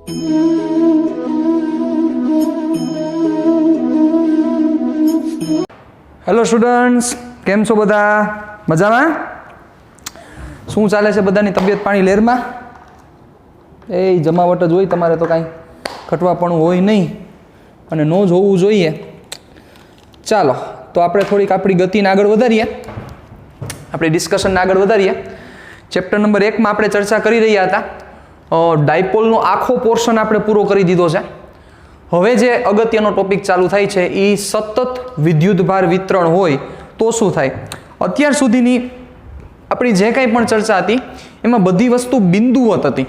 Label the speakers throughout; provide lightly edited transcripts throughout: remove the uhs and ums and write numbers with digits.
Speaker 1: Hello students, કેમ છો બધા? મજામાં? શું ચાલે છે બધાની તબિયત પાણી લેરમાં? એ જમાવટ જ હોય, તમારે તો કાંઈ ખટવાપણું હોય નહીં અને ન જ હોવું જોઈએ. ચાલો તો આપણે થોડીક આપણી ગતિને આગળ વધારીએ, આપણી ડિસ્કશનને આગળ વધારીએ. ચેપ્ટર નંબર 1માં આપણે ચર્ચા કરી રહ્યા હતા. ડાયપોલનો આખો પોર્શન આપણે પૂરો કરી દીધો છે. હવે જે અગત્યનો ટોપિક ચાલુ થાય છે એ સતત વિદ્યુતભાર વિતરણ હોય તો શું થાય. અત્યાર સુધીની આપણી જે કંઈ પણ ચર્ચા હતી એમાં બધી વસ્તુ બિંદુવત હતી.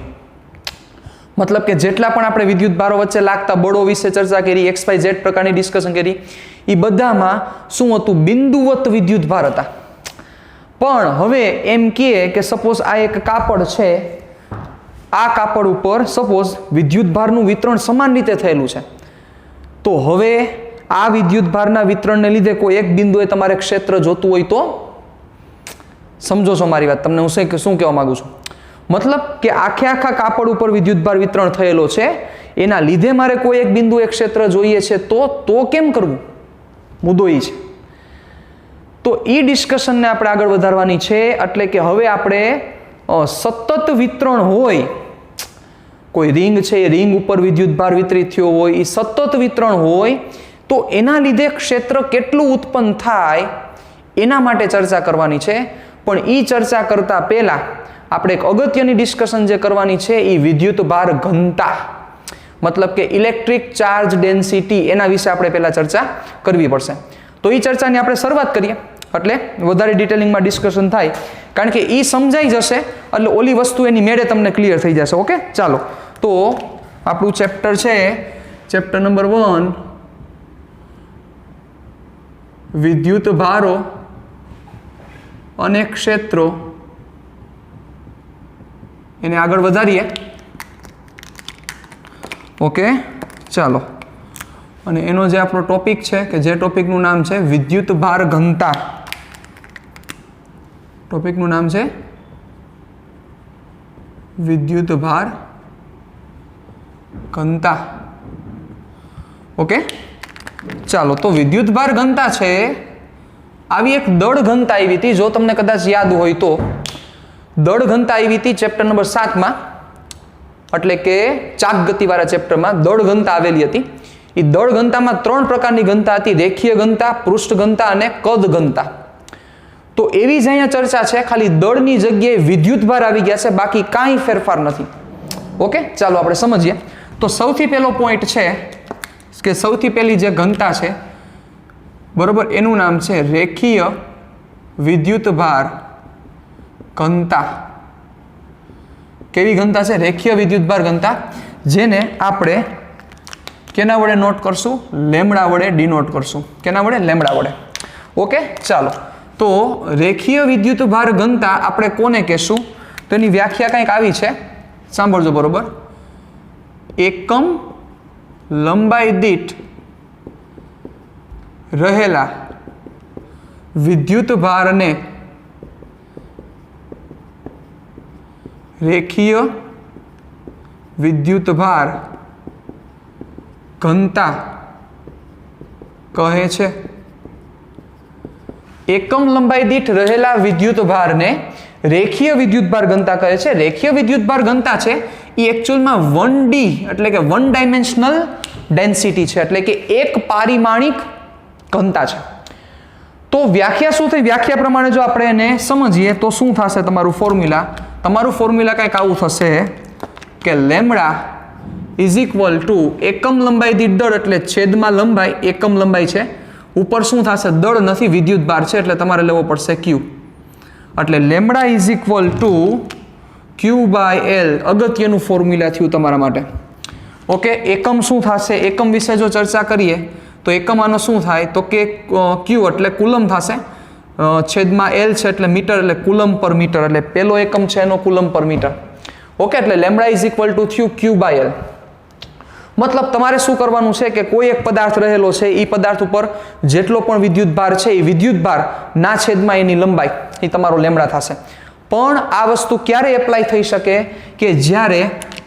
Speaker 1: મતલબ કે જેટલા પણ આપણે વિદ્યુતભારો વચ્ચે લાગતા બળો વિશે ચર્ચા કરી, XYZ પ્રકારની ડિસ્કશન કરી, એ બધામાં શું હતું? બિંદુવત વિદ્યુતભાર હતા. પણ હવે એમ કહે કે સપોઝ આ એક કાપડ છે, આ કાપડ ઉપર સપોઝ વિદ્યુતભારનું વિતરણ સમાન રીતે થયેલું છે, તો હવે આ વિદ્યુતભારના વિતરણને લીધે કોઈ એક બિંદુએ તમારે ક્ષેત્ર જોતું હોય તો સમજો છો મારી વાત? તમને હું શું કહેવા માંગુ છું? મતલબ કે આખા કાપડ ઉપર વિદ્યુતભાર વિતરણ થયેલો છે, એના લીધે મારે કોઈ એક બિંદુ એક ક્ષેત્ર જોઈએ છે, તો કેમ કરવું? મુદ્દો એ છે. તો એ ડિસ્કશનને આપણે આગળ વધારવાની છે. એટલે કે હવે આપણે સતત વિતરણ હોય, કોઈ રિંગ છે, એ રિંગ ઉપર વિદ્યુતભાર વિતરિત થયો હોય, એ સતત વિતરણ હોય તો એના લીધે ક્ષેત્ર કેટલું ઉત્પન્ન થાય એના માટે ચર્ચા કરવાની છે. પણ એ ચર્ચા કરતા પહેલા આપણે એક અગત્યની ડિસ્કશન જે કરવાની છે એ વિદ્યુતભાર ઘનતા, મતલબ કે ઇલેક્ટ્રિક ચાર્જ ડેન્સિટી, એના વિશે આપણે પહેલા ચર્ચા કરવી પડશે. તો એ ચર્ચાની આપણે શરૂઆત કરીએ એટલે વધારે ડિટેલિંગમાં ડિસ્કશન થાય, કારણ કે એ સમજાઈ જશે એટલે ઓલી વસ્તુ એની મેળે તમને ક્લિયર થઈ જશે. ઓકે, ચાલો તો આપણું ચેપ્ટર છે ચેપ્ટર નંબર 1, વિદ્યુતભારો અને ક્ષેત્રો, એને આગળ વધારીએ. ઓકે, ચાલો. અને એનો જે આપણો ટોપિક છે કે જે ટોપિકનું નામ છે વિદ્યુતભાર ઘનતા, ટોપિકનું નામ છે વિદ્યુતભાર ઘનતા. ઓકે, ચાલો. તો વિદ્યુતભાર ઘનતા છે, આવી એક દળ ઘનતા આવી હતી. જો તમને કદાચ યાદ હોય તો દળ ઘનતા આવી હતી ચેપ્ટર નંબર 7માં, એટલે કે ચાક ગતિવાળા ચેપ્ટરમાં દળ ઘનતા આવેલી હતી. એ દળ ઘનતામાં 3 પ્રકારની ઘનતા હતી: રેખીય ઘનતા, પૃષ્ઠ ઘનતા અને કદ ઘનતા. તો એવી જ અહીંયા ચર્ચા છે, ખાલી દળની જગ્યાએ વિદ્યુતભાર આવી ગયા છે, બાકી કાંઈ ફેરફાર નથી. ઓકે, ચાલો આપણે સમજીએ. તો સૌથી પહેલો પોઈન્ટ છે કે સૌથી પહેલી જે ઘનતા છે, બરોબર, એનું નામ છે રેખીય વિદ્યુતભાર ઘનતા. કેવી ઘનતા છે? રેખીય વિદ્યુતભાર ઘનતા, જેને આપણે કેના વડે નોટ કરશું? લેમ્બડા વડે ડિનોટ કરશું. કેના વડે? લેમ્બડા વડે. ઓકે, ચાલો. તો રેખીય વિદ્યુતભાર ઘનતા આપણે કોને કહેશું? તો એની વ્યાખ્યા કંઈક આવી છે, સાંભળજો બરોબર. એકમ લંબાઈ દીઠ રહેલા વિદ્યુતભારને રેખીય વિદ્યુતભાર ઘનતા કહે છે. એકમ લંબાઈ દીઠ રહેલા વિદ્યુતભારને રેખીય વિદ્યુતભાર ઘનતા કહે છે. રેખીય વિદ્યુતભાર ઘનતા છે એ એકચ્યુઅલમાં 1D એટલે કે 1 ડાયમેન્શનલ ડેન્સિટી છે, એટલે કે એક પારિમાણિક ઘનતા છે. તો વ્યાખ્યા શું થઈ? વ્યાખ્યા પ્રમાણે જો આપણે એને સમજીએ તો શું થશે? તમારું ફોર્મ્યુલા કંઈક આવું થશે કે લેમ્બડા ઇઝ ઇક્વલ ટુ એકમ લંબાઈ દીઠ દળ, એટલે છેદમાં લંબાઈ, એકમ લંબાઈ છે, ઉપર શું થશે? દળ નથી, વિદ્યુતભાર છે, એટલે તમારે લેવો પડશે Q. એટલે lambda is equal two Q/L. અગત્યનું ફોર્મ્યુલા થયું તમારા માટે. ઓકે, એકમ શું થશે? એકમ વિશે જો ચર્ચા કરીએ તો એકમ આનો શું થાય? તો કે Q એટલે કુલમ થશે, છેદમાં L છે એટલે મીટર, એટલે કુલમ પર મીટર, એટલે પહેલો એકમ છે એનો કુલમ પર મીટર. ઓકે, એટલે લેમ્બડા ઇઝ ઇક્વલ ટુ થયું Q/L. મતલબ તમારે શું કરવાનું છે કે કોઈ એક પદાર્થ રહેલો છે, એ પદાર્થ ઉપર જેટલો પણ વિદ્યુતભાર છે એ વિદ્યુતભાર ના છેદમાં એની લંબાઈ, એ તમારો લેમ્બડા થશે. પણ આ વસ્તુ ક્યારે એપ્લાય થઈ શકે? કે જ્યારે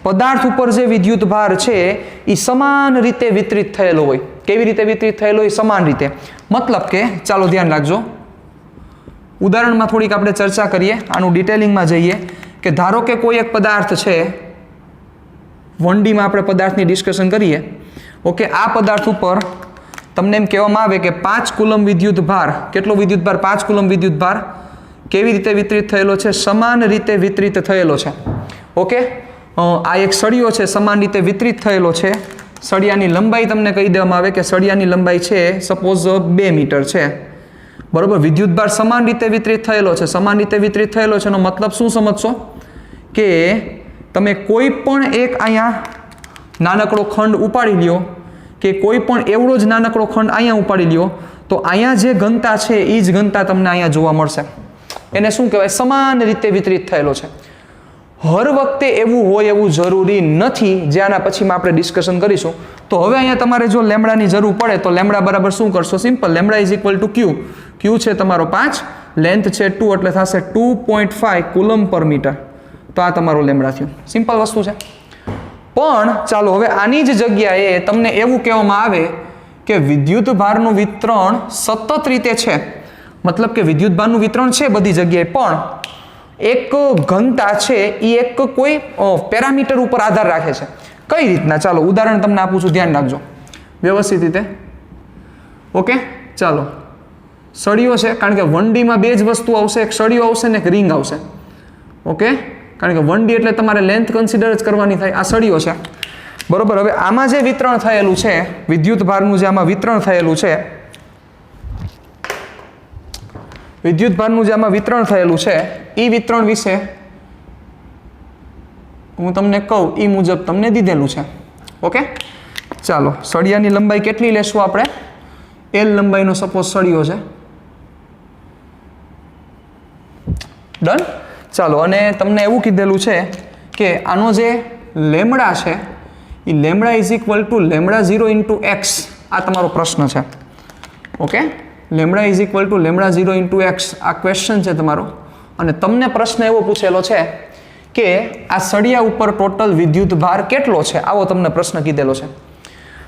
Speaker 1: પદાર્થ ઉપર જે વિદ્યુત ભાર છે એ સમાન રીતે વિતરિત થયેલો હોય. કેવી રીતે વિતરિત થયેલો હોય? સમાન રીતે. મતલબ કે ચાલો ધ્યાન રાખજો, ઉદાહરણમાં થોડીક આપણે ચર્ચા કરીએ, આનું ડિટેલિંગમાં જઈએ કે ધારો કે કોઈ એક પદાર્થ છે, 1Dમાં આપણે પદાર્થની ડિસ્કશન કરીએ. ઓકે, આ પદાર્થ ઉપર તમને એમ કહેવામાં આવે કે 5 કુલમ વિદ્યુત ભાર, કેટલો વિદ્યુત ભાર? 5 કુલમ વિદ્યુત ભાર કેવી રીતે વિતરિત થયેલો છે? સમાન રીતે વિતરિત થયેલો છે. ઓકે, આ એક સળિયો છે, સમાન રીતે વિતરિત થયેલો છે. સળિયાની લંબાઈ તમને કહી દેવામાં આવે કે સળિયાની લંબાઈ છે સપોઝ 2 મીટર છે. બરોબર, વિદ્યુત ભાર સમાન રીતે વિતરિત થયેલો છે. સમાન રીતે વિતરિત થયેલો છે એનો મતલબ શું સમજશો કે તમે કોઈ પણ એક અહીંયા નાનકડો ખંડ ઉપાડી લ્યો, કે કોઈ પણ એવડો જ નાનકડો ખંડ અહીંયા ઉપાડી લ્યો, તો અહીંયા જે ઘનતા છે એ જ ઘનતા તમને અહીંયા જોવા મળશે. એને શું કહેવાય? સમાન રીતે વિતરિત થયેલો છે. હર વખતે એવું હોય એવું જરૂરી નથી, જે આના પછીમાં આપણે ડિસ્કશન કરીશું. તો હવે અહીંયા તમારે જો લેમડાની જરૂર પડે તો લેમડા બરાબર શું કરશો? Simple, lambda is equal to Q. Q છે તમારો 5, લેન્થ છે 2, એટલે થશે 2.5 કુલમ પર મીટર. તો આ તમારો લેમડા થયો. સિમ્પલ વસ્તુ છે. પણ ચાલો હવે આની જ જગ્યાએ તમને એવું કહેવામાં આવે કે વિદ્યુત ભારનું વિતરણ સતત રીતે છે. મતલબ કે વિદ્યુત ભારનું વિતરણ છે બધી જગ્યાએ, પણ એક ઘનતા છે એ એક કોઈ પેરામીટર ઉપર આધાર રાખે છે. કઈ રીતના? ચાલો ઉદાહરણ તમને આપું છું, ધ્યાન રાખજો વ્યવસ્થિત રીતે. ઓકે, ચાલો સળિયો છે, કારણ કે 1Dમાં બે જ વસ્તુ આવશે, એક સળિયો આવશે ને એક રિંગ આવશે. ઓકે, કારણ કે 1D એટલે તમારે લેન્થ કન્સિડર જ કરવાની થાય. આ સળિયો છે, બરોબર. હવે આમાં જે વિતરણ થયેલું છે, વિદ્યુત ભારનું જે આમાં વિતરણ થયેલું છે, વિદ્યુત ભારનું જે આમાં વિતરણ થયેલું છે એ વિતરણ વિશે હું તમને કહું એ મુજબ તમને દીધેલું છે. ઓકે, ચાલો સળિયાની લંબાઈ કેટલી લેશું આપણે? L લંબાઈનો સપોઝ સળિયો છે. ડન. ચાલો, અને તમને એવું કીધેલું છે કે આનો જે લેમડા છે એ lambda is equal to lambda 0 into X. આ તમારો પ્રશ્ન છે. Okay, lambda is equal to lambda 0 into X આ ક્વેશ્ચન છે તમારો. અને તમને પ્રશ્ન એવો પૂછેલો છે કે આ સળિયા ઉપર ટોટલ વિદ્યુત ભાર કેટલો છે, આવો તમને પ્રશ્ન કીધેલો છે.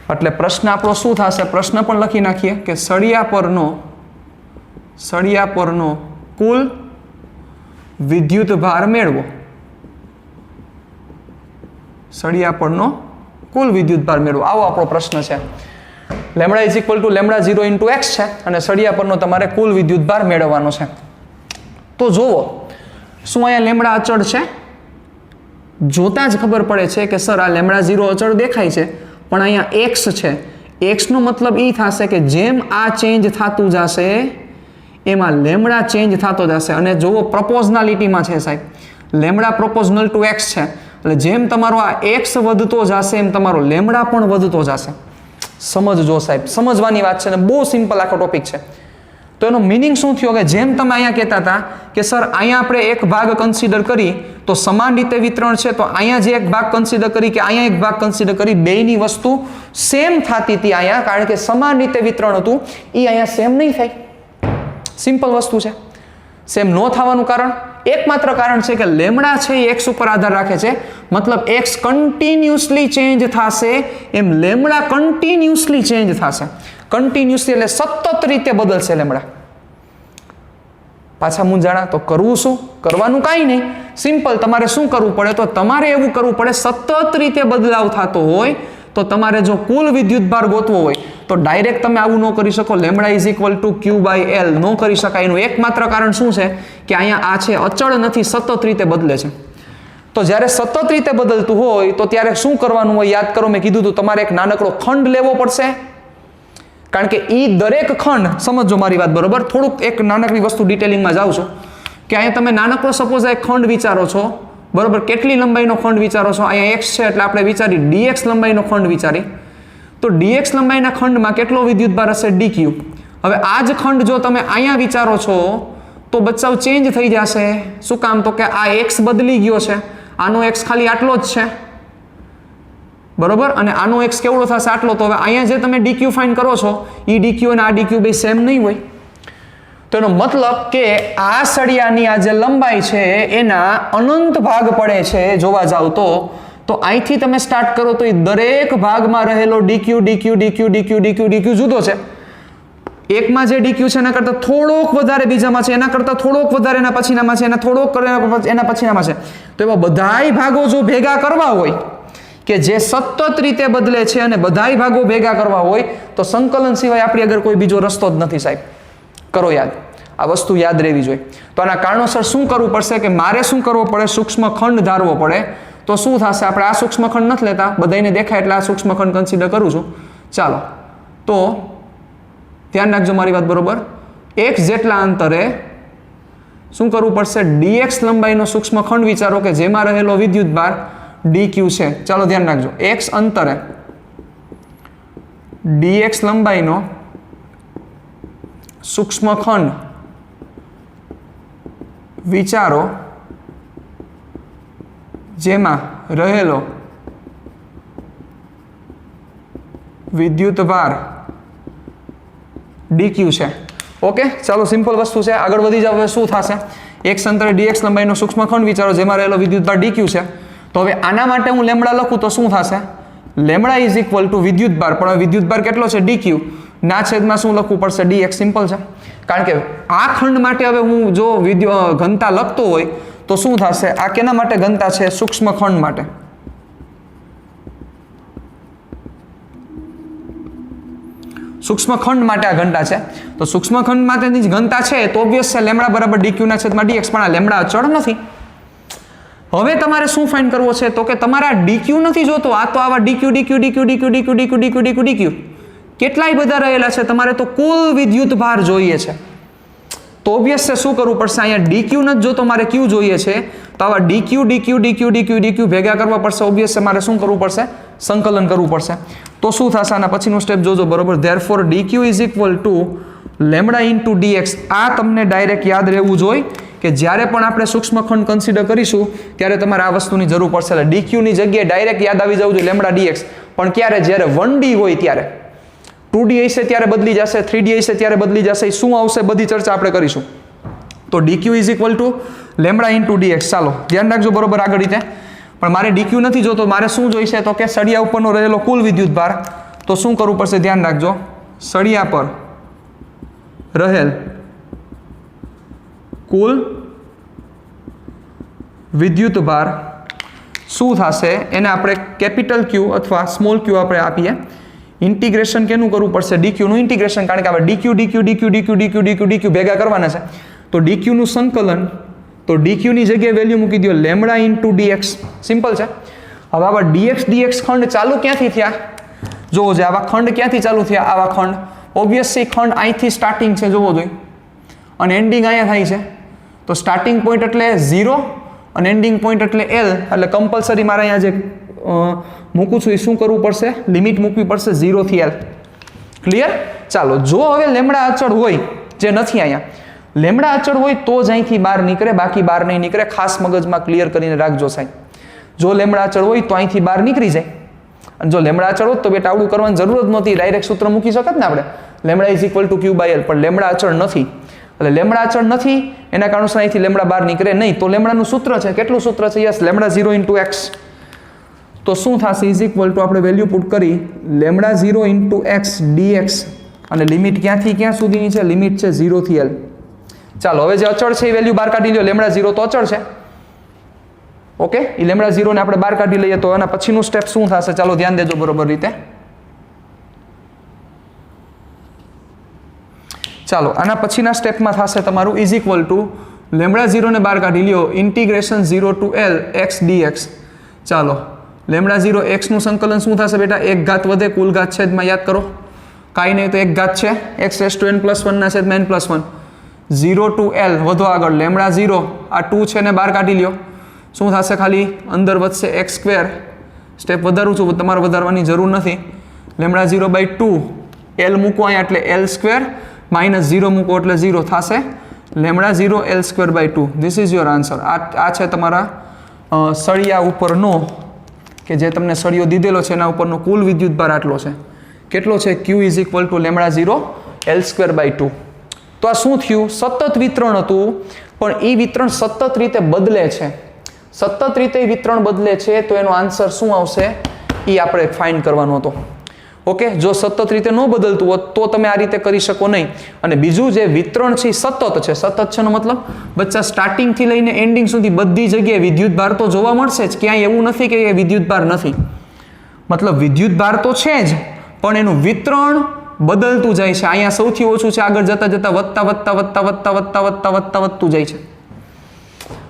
Speaker 1: એટલે પ્રશ્ન આપણો શું થશે? પ્રશ્ન પણ લખી નાખીએ કે સળિયા પરનો કુલ વિદ્યુત ભાર મેળવો. સળિયા પરનો કુલ વિદ્યુત ભાર મેળવો, આવો આપણો પ્રશ્ન છે. Lambda is equal to lambda 0 into x છે અને સળિયા પરનો તમારે કુલ વિદ્યુત ભાર મેળવવાનો છે. તો જુઓ, શું અહીંયા લેમડા અચળ છે? જોતા જ ખબર પડે છે કે સર આ લેમડા 0 અચળ દેખાય છે, પણ અહીંયા એક્સ છે. એક્સનો મતલબ એ થશે કે જેમ આ ચેન્જ થતું જશે એમાં લેમડા ચેન્જ થતો જશે. અને જુઓ પ્રપોઝનાલિટીમાં છે સાહેબ, લેમડા પ્રોપોઝનલ ટુ એક્સ છે, એટલે જેમ તમારો આ એક્સ વધતો જશે એમ તમારો લેમડા પણ વધતો જશે. સમજજો સાહેબ, સમજવાની વાત છે ને, બહુ સિમ્પલ આખો ટોપિક છે. તો એનો મિનિંગ શું થયો કે જેમ તમે અહીંયા કહેતા હતા કે સર અહીંયા આપણે એક ભાગ કન્સિડર કરી તો સમાન રીતે વિતરણ છે, તો અહીંયા જે એક ભાગ કન્સિડર કરી કે અહીંયા એક ભાગ કન્સિડર કરી, બેયની વસ્તુ સેમ થતી હતી અહીંયા, કારણ કે સમાન રીતે વિતરણ હતું. એ અહીંયા સેમ નહીં થાય. સિમ્પલ વસ્તુ છે. સેમ ન થવાનું કારણ એકમાત્ર કારણ છે કે લેમડા છે એ એક્સ ઉપર આધાર રાખે છે. મતલબ એક્સ કન્ટિન્યુઅસલી ચેન્જ થશે એમ લેમડા કન્ટિન્યુઅસલી ચેન્જ થશે. કન્ટિન્યુઅસલી એટલે સતત રીતે બદલશે લેમડા. પાછા મૂંઝાણા તો કરવું શું? કરવાનું કાંઈ નહીં, સિમ્પલ. તમારે શું કરવું પડે? તો તમારે એવું કરવું પડે, સતત રીતે બદલાવ થતો હોય તો તમારે જો કુલ વિદ્યુત ભાર ગોતવો હોય તો ડાયરેક્ટ તમે આવું ન કરી શકો. Lambda is equal to Q by L ન કરી શકાય. એનું એકમાત્ર કારણ શું છે કે અહીંયા આ છે અચળ નથી, સતત રીતે બદલે છે. તો જ્યારે સતત રીતે બદલતું હોય તો ત્યારે શું કરવાનું હોય? યાદ કરો, મેં કીધું હતું તમારે એક નાનકડો ખંડ લેવો પડશે. કારણ કે એ દરેક ખંડ, સમજો મારી વાત બરોબર, થોડુંક એક નાનકડી વસ્તુ ડિટેલિંગમાં જાઉં છું કે અહીંયા તમે નાનકડો સપોઝ એક ખંડ વિચારો છો, બરોબર. કેટલી લંબાઈનો ખંડ વિચારો છો? અહીંયા એક્સ છે એટલે આપણે વિચારી ડીએક્સ લંબાઈનો ખંડ વિચારી. તો ડીએક્સ લંબાઈના ખંડમાં કેટલો વિદ્યુત ભાર હશે? ડીક્યુ. હવે આ જ ખંડ જો તમે અહીંયા વિચારો છો તો બચ્ચાઓ ચેન્જ થઈ જશે. શું કામ? તો કે આ એક્સ બદલી ગયો છે, આનો એક્સ ખાલી આટલો જ છે, બરોબર. અને આનો એક્સ કેવડો થશે? આટલો. તો હવે અહીંયા જે તમે ડીક્યુ ફાઇન્ડ કરો છો એ ડીક્યુ અને આ ડીક્યુ બે સેમ નહીં હોય. તો એનો મતલબ કે આ સળિયાની આ જે લંબાઈ છે એના અનંત ભાગ પડે છે જોવા જાવ તો તો અહીંથી તમે સ્ટાર્ટ કરો તો એ દરેક ભાગમાં રહેલો DQ DQ DQ DQ DQ DQ જુદો છે. એકમાં જે ડીક્યુ છે એના કરતાં થોડોક વધારે બીજામાં છે, એના કરતાં થોડોક વધારે એના પછીનામાં છે, એના થોડોક એના પછીનામાં છે. તો એવા બધાય ભાગો જો ભેગા કરવા હોય કે જે સતત રીતે બદલે છે અને બધાય ભાગો ભેગા કરવા હોય તો સંકલન સિવાય આપણી આગળ કોઈ બીજો રસ્તો જ નથી સાહેબ. કરો યાદ, આ વસ્તુ યાદ રહેવી જોઈએ. તો આના કારણોસર શું કરવું પડશે કે મારે શું કરવું પડે, સૂક્ષ્મ ખંડ ધારવો પડે. તો શું થશે, આપણે આ સૂક્ષ્મ ખંડ નથી લેતા, બધાને દેખાય એટલે આ સૂક્ષ્મ ખંડ કન્સિડર કરું છું. ચાલો તો ધ્યાન રાખજો મારી વાત બરોબર. x જેટલા અંતરે શું કરવું પડશે, dx લંબાઈનો સૂક્ષ્મ ખંડ વિચારો કે જેમાં રહેલો વિદ્યુત ભાર dq છે. ચાલો ધ્યાન રાખજો, x અંતરે dx લંબાઈનો સૂક્ષ્મ ખંડ વિચારો જેમાં રહેલો વિદ્યુત ભાર dq છે. ઓકે, ચાલો સિમ્પલ વસ્તુ છે, આગળ વધી જાવ. હવે શું થશે, x અંતરે dx લંબાઈનો સૂક્ષ્મ ખંડ વિચારો જેમાં રહેલો વિદ્યુત ભાર dq છે. તો હવે આના માટે હું લેમડા લખું તો શું થશે, લેમડા ઇઝ ઇક્વલ ટુ વિદ્યુત ભાર, પણ વિદ્યુત ભાર કેટલો છે dq ના છેદમાં શું લખવું પડશે dx. સિમ્પલ છે, કારણ કે આ ખંડ માટે હવે હું જો ઘનતા લખતો હોય તો શું થશે, આ કેના માટે ઘનતા છે, સૂક્ષ્મ ખંડ માટે. સૂક્ષ્મ ખંડ માટે આ ઘનતા છે. તો સૂક્ષ્મ ખંડ માટેની જ ઘનતા છે તો ઓબ્વિયસ છે લેમડા બરાબર dq ના છેદમાં dx, પણ આ લેમડા અચળ નથી. હવે તમારે શું ફાઇન્ડ કરવો છે તો કે તમારે આ dq નથી જોતો, આ તો આવા dq dq dq dq dq dq dq dq dq કેટલાય બધા રહેલા છે, તમારે તો કુલ વિદ્યુત ભાર જોઈએ છે. તો ઓબ્વિયસ છે શું કરવું પડશે, અહીંયા dq નથી જોતો, મારે q જોઈએ છે. તો આવા dq dq dq dq dq ભેગા કરવા પડશે. ઓબ્વિયસ છે મારે શું કરવું પડશે, સંકલન કરવું પડશે. તો શું થશે, આના પછીનું સ્ટેપ જોજો બરોબર. Therefore dq is equal to lambda into dx. આ તમને ડાયરેક્ટ યાદ રહેવું જોઈએ કે જ્યારે પણ આપણે સૂક્ષ્મ ખંડ કન્સિડર કરીશું ત્યારે તમારે આ વસ્તુની જરૂર પડશે. એટલે dq ની જગ્યાએ ડાયરેક્ટ યાદ આવી જવું જોઈએ લેમડા dx. પણ ક્યારે, જ્યારે 1D હોય ત્યારે. 2D હશે ત્યારે બદલી જશે, 3D હશે ત્યારે બદલી જશે, શું આવશે બધી ચર્ચા આપણે કરીશું. તો dq is equal to lambda into dx. ચાલો ધ્યાન રાખજો બરોબર આગળ રીતે. પણ મારે dq નથી જોતો, મારે શું જોઈશે તો કે સળિયા ઉપરનો રહેલો કુલ વિદ્યુત ભાર. તો શું કરવું પડશે, ધ્યાન રાખજો, સળિયા પર રહેલ કુલ વિદ્યુત ભાર શું થશે, એને આપણે કેપિટલ Q અથવા સ્મોલ q આપણે આપીએ. ઇન્ટિગ્રેશન કેનું કરવું પડશે, dq નું ઇન્ટિગ્રેશન, કારણ કે આપણે dq dq dq dq dq dq dq ભેગા કરવાના છે. તો dq નું સંકલન, તો dq ની જગ્યાએ વેલ્યુ મૂકી દો લેમડા ઇન્ટુ dx. સિમ્પલ છે. હવે આવા dx dx ખંડ ચાલુ ક્યાંથી થયા, જોવો છે આવા ખંડ ક્યાંથી ચાલુ થયા, આવા ખંડ ઓબ્વિયસલી ખંડ અહીંથી સ્ટાર્ટિંગ છે જોવો જોઈએ અને એન્ડિંગ અહીંયા થાય છે. તો સ્ટાર્ટિંગ પોઈન્ટ એટલે 0 અને એન્ડિંગ પોઈન્ટ એટલે L. એટલે કમ્પલસરી મારે અહીંયા જે મૂકું છું એ શું કરવું પડશે, લિમિટ મૂકવી પડશે 0 થી L. ક્લિયર. ચાલો જો હવે લેમડા અચળ હોય, જે નથી અહીંયા, લેમડા અચળ હોય તો જ અહીંથી બહાર નીકળે, બાકી બહાર નહીં નીકળે. ખાસ મગજમાં ક્લિયર કરીને રાખજો સાહેબ. જો લેમડા અચળ હોય તો અહીંથી બહાર નીકળી જાય, અને જો લેમડા અચળ હોત તો બેટા આવડું કરવાની જરૂર જ નહોતી, ડાયરેક્ટ સૂત્ર મૂકી શકત ને આપણે, lambda is equal to Q by L. પણ લેમડા અચળ નથી, એટલે લેમડા અચળ નથી એના કારણોસર અહીંથી લેમડા બહાર નીકળે નહીં. તો લેમડાનું સૂત્ર છે, કેટલું સૂત્ર છે, યસ, લેમડા 0 ઇન્ટુ x. તો શું થશે, ઇઝ ઇક્વલ ટુ આપણે વેલ્યુ પુટ કરી લેમડા 0 ઇન્ટુ x dx, અને લિમિટ ક્યાંથી ક્યાં સુધીની છે, લિમિટ છે 0 થી L. ચાલો હવે જે અચળ છે એ વેલ્યુ બહાર કાઢી લ્યો. લેમડા 0 તો અચળ છે, ઓકે, એ લેમડા 0 ને આપણે બહાર કાઢી લઈએ. તો એના પછીનું સ્ટેપ શું થશે, ચાલો ધ્યાન દેજો બરોબર રીતે. ચાલો આના પછીના સ્ટેપમાં થશે તમારું ઇઝ ઇક્વલ ટુ લેમડા 0 ને બહાર કાઢી લ્યો integration 0 to L x dx. ચાલો લેમડા 0 x નું સંકલન શું થશે બેટા, એક ઘાત વધે, કુલ ઘાત છેદમાં યાદ કરો, કાંઈ નહીં તો એક ઘાત છે, x raise to n plus 1 ના છેદમાં n પ્લસ 1. 0 ટુ L વધો આગળ, લેમડા 0 આ 2 છે ને બહાર કાઢી લ્યો. શું થશે, ખાલી અંદર વધશે x સ્ક્વેર. સ્ટેપ વધારું છું, તમારે વધારવાની જરૂર નથી. લેમડા 0 બાય 2 L મૂકો અહીંયા એટલે L સ્ક્વેર માઇનસ 0 મૂકો એટલે 0 થશે. Lambda 0 L square by 2. This is your answer. આ છે તમારા સળિયા ઉપરનો, કે જે તમને સળિયો દીધેલો છે એના ઉપરનો કુલ વિદ્યુત ભાર આટલો છે. કેટલો છે, Q is equal to lambda 0 L square by 2. તો આ શું થયું, સતત વિતરણ હતું, પણ એ વિતરણ સતત રીતે બદલે છે. સતત રીતે વિતરણ બદલે છે તો એનો આન્સર શું આવશે એ આપણે ફાઇન્ડ કરવાનો હતો. ઓકે, જો સતત રીતે ન બદલતું હોત તો તમે આ રીતે કરી શકો નહીં. અને બીજું જે વિતરણ છે સતત છે. સતત છે નો મતલબ બચ્ચા સ્ટાર્ટિંગથી લઈને એન્ડિંગ સુધી બધી જગ્યાએ વિદ્યુત ભાર તો જોવા મળશે જ. ક્યાંય એવું નથી કે વિદ્યુત ભાર નથી. મતલબ વિદ્યુત ભાર તો છે જ, પણ એનું વિતરણ બદલતું જાય છે. અહીંયા સૌથી ઓછું છે, આગળ જતા જતા વધતા વધતા વધતા વધતા વધતા વધતા વધતા વધતું જાય છે.